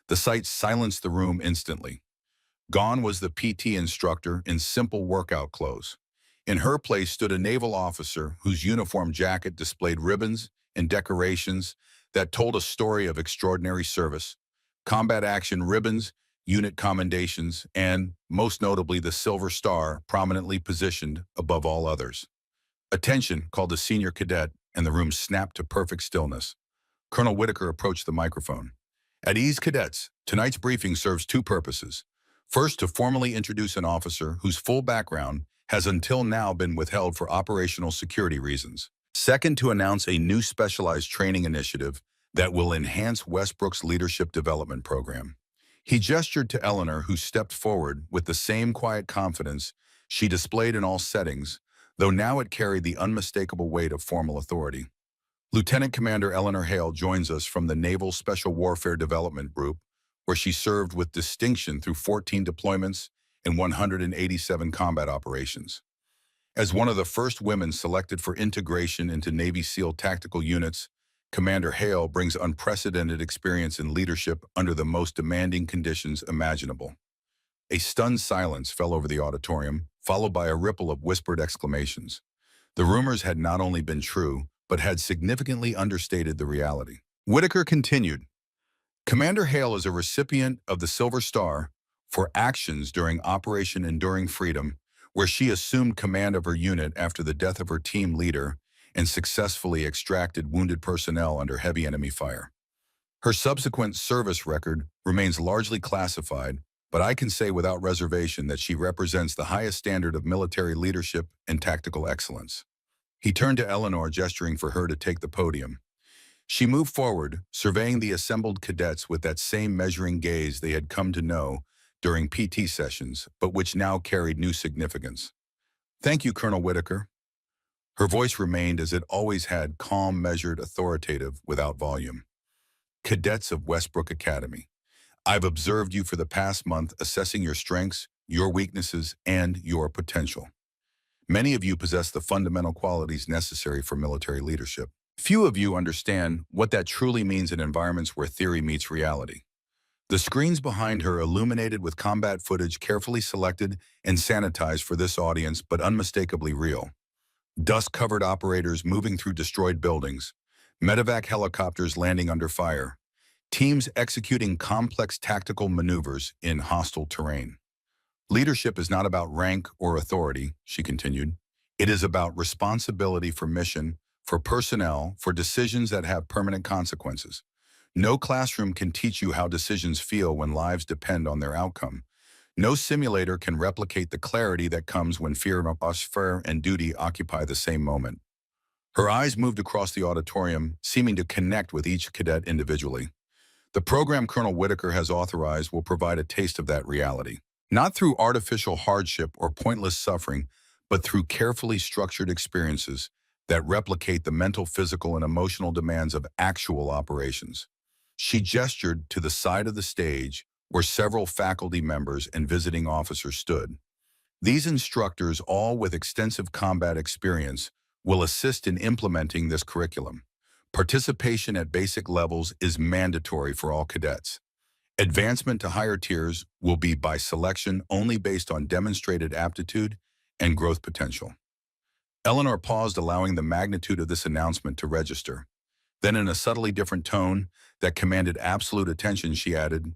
The sight silenced the room instantly. Gone was the PT instructor in simple workout clothes. In her place stood a naval officer whose uniform jacket displayed ribbons and decorations that told a story of extraordinary service, combat action ribbons, unit commendations, and, most notably, the Silver Star prominently positioned above all others. "Attention," called a senior cadet, and the room snapped to perfect stillness. Colonel Whitaker approached the microphone. "At ease, cadets. Tonight's briefing serves two purposes. First, to formally introduce an officer whose full background has until now been withheld for operational security reasons. Second, to announce a new specialized training initiative that will enhance Westbrook's leadership development program." He gestured to Eleanor, who stepped forward with the same quiet confidence she displayed in all settings, though now it carried the unmistakable weight of formal authority. Lieutenant Commander Eleanor Hale joins us from the Naval Special Warfare Development Group, where she served with distinction through 14 deployments and 187 combat operations. As one of the first women selected for integration into Navy SEAL tactical units, Commander Hale brings unprecedented experience in leadership under the most demanding conditions imaginable. A stunned silence fell over the auditorium, followed by a ripple of whispered exclamations. The rumors had not only been true, but had significantly understated the reality. Whitaker continued, "Commander Hale is a recipient of the Silver Star for actions during Operation Enduring Freedom, where she assumed command of her unit after the death of her team leader and successfully extracted wounded personnel under heavy enemy fire. Her subsequent service record remains largely classified, but I can say without reservation that she represents the highest standard of military leadership and tactical excellence." He turned to Eleanor, gesturing for her to take the podium. She moved forward, surveying the assembled cadets with that same measuring gaze they had come to know during PT sessions, but which now carried new significance. "Thank you, Colonel Whitaker." Her voice remained as it always had, calm, measured, authoritative, without volume. "Cadets of Westbrook Academy, I've observed you for the past month, assessing your strengths, your weaknesses, and your potential. Many of you possess the fundamental qualities necessary for military leadership. Few of you understand what that truly means in environments where theory meets reality." The screens behind her illuminated with combat footage carefully selected and sanitized for this audience, but unmistakably real. Dust-covered operators moving through destroyed buildings, medevac helicopters landing under fire, teams executing complex tactical maneuvers in hostile terrain. "Leadership is not about rank or authority," she continued. "It is about responsibility for mission, for personnel, for decisions that have permanent consequences. No classroom can teach you how decisions feel when lives depend on their outcome. No simulator can replicate the clarity that comes when fear and duty occupy the same moment." Her eyes moved across the auditorium, seeming to connect with each cadet individually. The program Colonel Whitaker has authorized will provide a taste of that reality. Not through artificial hardship or pointless suffering, but through carefully structured experiences that replicate the mental, physical, and emotional demands of actual operations. She gestured to the side of the stage where several faculty members and visiting officers stood. These instructors, all with extensive combat experience, will assist in implementing this curriculum. Participation at basic levels is mandatory for all cadets. Advancement to higher tiers will be by selection only based on demonstrated aptitude and growth potential. Eleanor paused, allowing the magnitude of this announcement to register. Then, in a subtly different tone that commanded absolute attention, she added,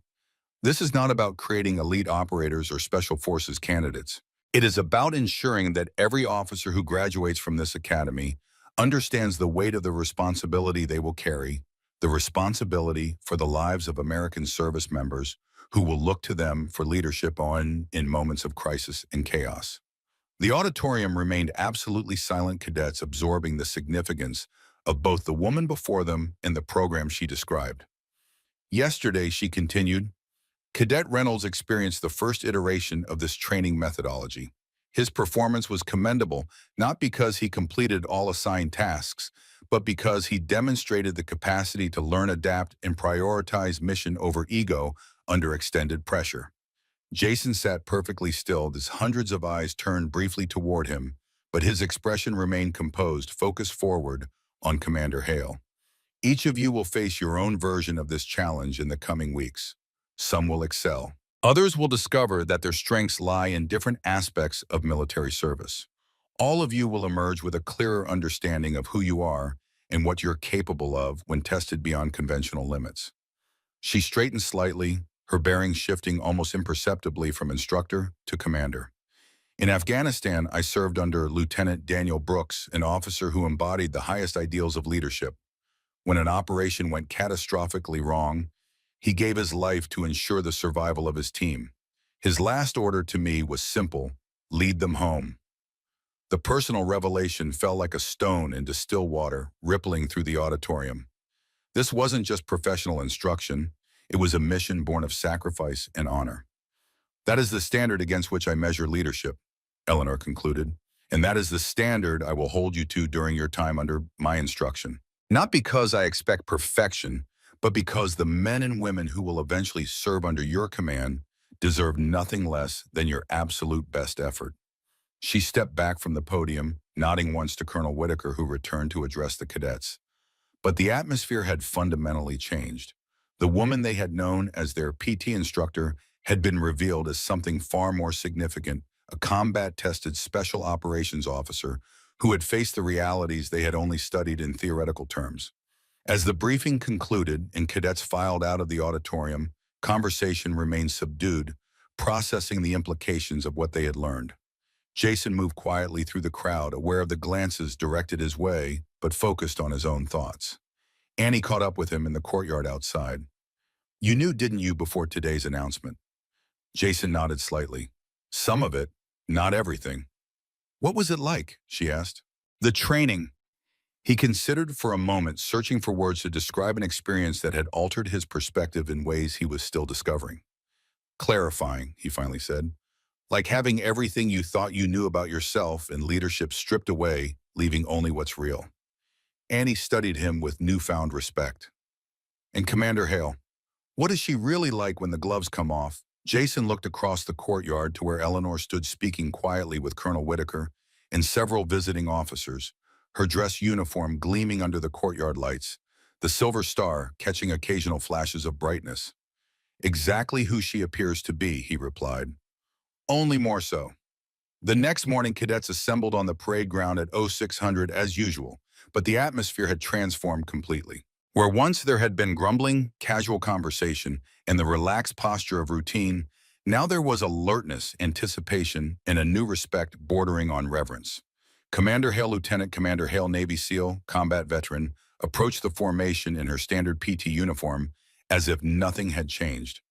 "This is not about creating elite operators or special forces candidates. It is about ensuring that every officer who graduates from this academy understands the weight of the responsibility they will carry, the responsibility for the lives of American service members who will look to them for leadership in moments of crisis and chaos." The auditorium remained absolutely silent, cadets absorbing the significance of both the woman before them and the program she described. Yesterday, she continued, Cadet Reynolds experienced the first iteration of this training methodology. His performance was commendable, not because he completed all assigned tasks, but because he demonstrated the capacity to learn, adapt, and prioritize mission over ego under extended pressure. Jason sat perfectly still as hundreds of eyes turned briefly toward him, but his expression remained composed, focused forward on Commander Hale. Each of you will face your own version of this challenge in the coming weeks. Some will excel. Others will discover that their strengths lie in different aspects of military service. All of you will emerge with a clearer understanding of who you are and what you're capable of when tested beyond conventional limits. She straightened slightly, her bearing shifting almost imperceptibly from instructor to commander. In Afghanistan, I served under Lieutenant Daniel Brooks, an officer who embodied the highest ideals of leadership. When an operation went catastrophically wrong, he gave his life to ensure the survival of his team. His last order to me was simple: lead them home. The personal revelation fell like a stone into still water, rippling through the auditorium. This wasn't just professional instruction, it was a mission born of sacrifice and honor. That is the standard against which I measure leadership, Eleanor concluded, and that is the standard I will hold you to during your time under my instruction. Not because I expect perfection, but because the men and women who will eventually serve under your command deserve nothing less than your absolute best effort. She stepped back from the podium, nodding once to Colonel Whitaker, who returned to address the cadets. But the atmosphere had fundamentally changed. The woman they had known as their PT instructor had been revealed as something far more significant, a combat-tested special operations officer who had faced the realities they had only studied in theoretical terms. As the briefing concluded and cadets filed out of the auditorium, conversation remained subdued, processing the implications of what they had learned. Jason moved quietly through the crowd, aware of the glances directed his way, but focused on his own thoughts. Annie caught up with him in the courtyard outside. "You knew, didn't you, before today's announcement?" Jason nodded slightly. "Some of it, not everything." "What was it like?" she asked. "The training." He considered for a moment, searching for words to describe an experience that had altered his perspective in ways he was still discovering. "Clarifying," he finally said. "Like having everything you thought you knew about yourself and leadership stripped away, leaving only what's real." Annie studied him with newfound respect. "And Commander Hale, what is she really like when the gloves come off?" Jason looked across the courtyard to where Eleanor stood speaking quietly with Colonel Whitaker and several visiting officers, her dress uniform gleaming under the courtyard lights, the silver star catching occasional flashes of brightness. "Exactly who she appears to be," he replied. "Only more so." The next morning, cadets assembled on the parade ground at 0600 as usual, but the atmosphere had transformed completely. Where once there had been grumbling, casual conversation, and the relaxed posture of routine, now there was alertness, anticipation, and a new respect bordering on reverence. Commander Hale, Lieutenant Commander Hale, Navy SEAL, combat veteran, approached the formation in her standard PT uniform as if nothing had changed.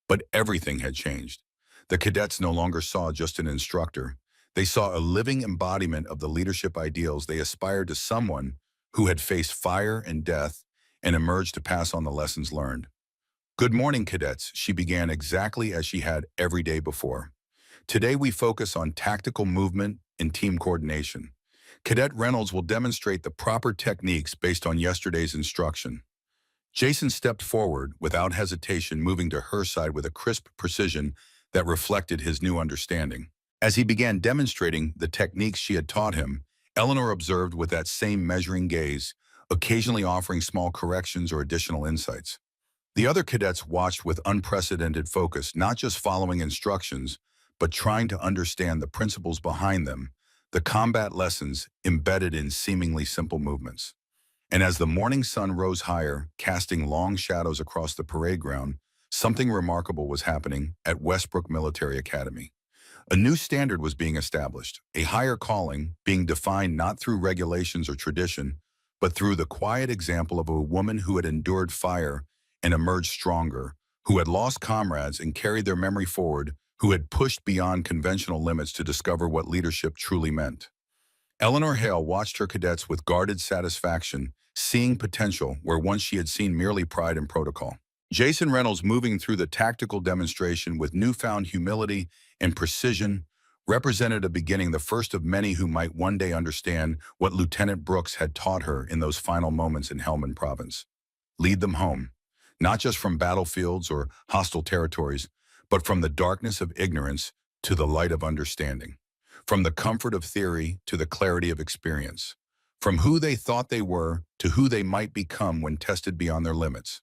But everything had changed. The cadets no longer saw just an instructor. They saw a living embodiment of the leadership ideals they aspired to, someone who had faced fire and death and emerged to pass on the lessons learned. Good morning, cadets, she began exactly as she had every day before. Today we focus on tactical movement and team coordination. Cadet Reynolds will demonstrate the proper techniques based on yesterday's instruction. Jason stepped forward without hesitation, moving to her side with a crisp precision that reflected his new understanding. As he began demonstrating the techniques she had taught him, Eleanor observed with that same measuring gaze, occasionally offering small corrections or additional insights. The other cadets watched with unprecedented focus, not just following instructions, but trying to understand the principles behind them, the combat lessons embedded in seemingly simple movements. And as the morning sun rose higher, casting long shadows across the parade ground, something remarkable was happening at Westbrook Military Academy. A new standard was being established, a higher calling being defined not through regulations or tradition, but through the quiet example of a woman who had endured fire and emerged stronger, who had lost comrades and carried their memory forward, who had pushed beyond conventional limits to discover what leadership truly meant. Eleanor Hale watched her cadets with guarded satisfaction, seeing potential where once she had seen merely pride and protocol. Jason Reynolds, moving through the tactical demonstration with newfound humility and precision, represented a beginning, the first of many who might one day understand what Lieutenant Brooks had taught her in those final moments in Helmand Province. Lead them home, not just from battlefields or hostile territories, but from the darkness of ignorance to the light of understanding, from the comfort of theory to the clarity of experience, from who they thought they were to who they might become when tested beyond their limits.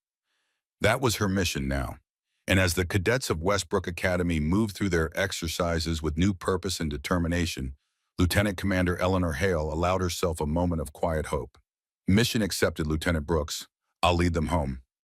That was her mission now. And as the cadets of Westbrook Academy moved through their exercises with new purpose and determination, Lieutenant Commander Eleanor Hale allowed herself a moment of quiet hope. Mission accepted, Lieutenant Brooks. I'll lead them home.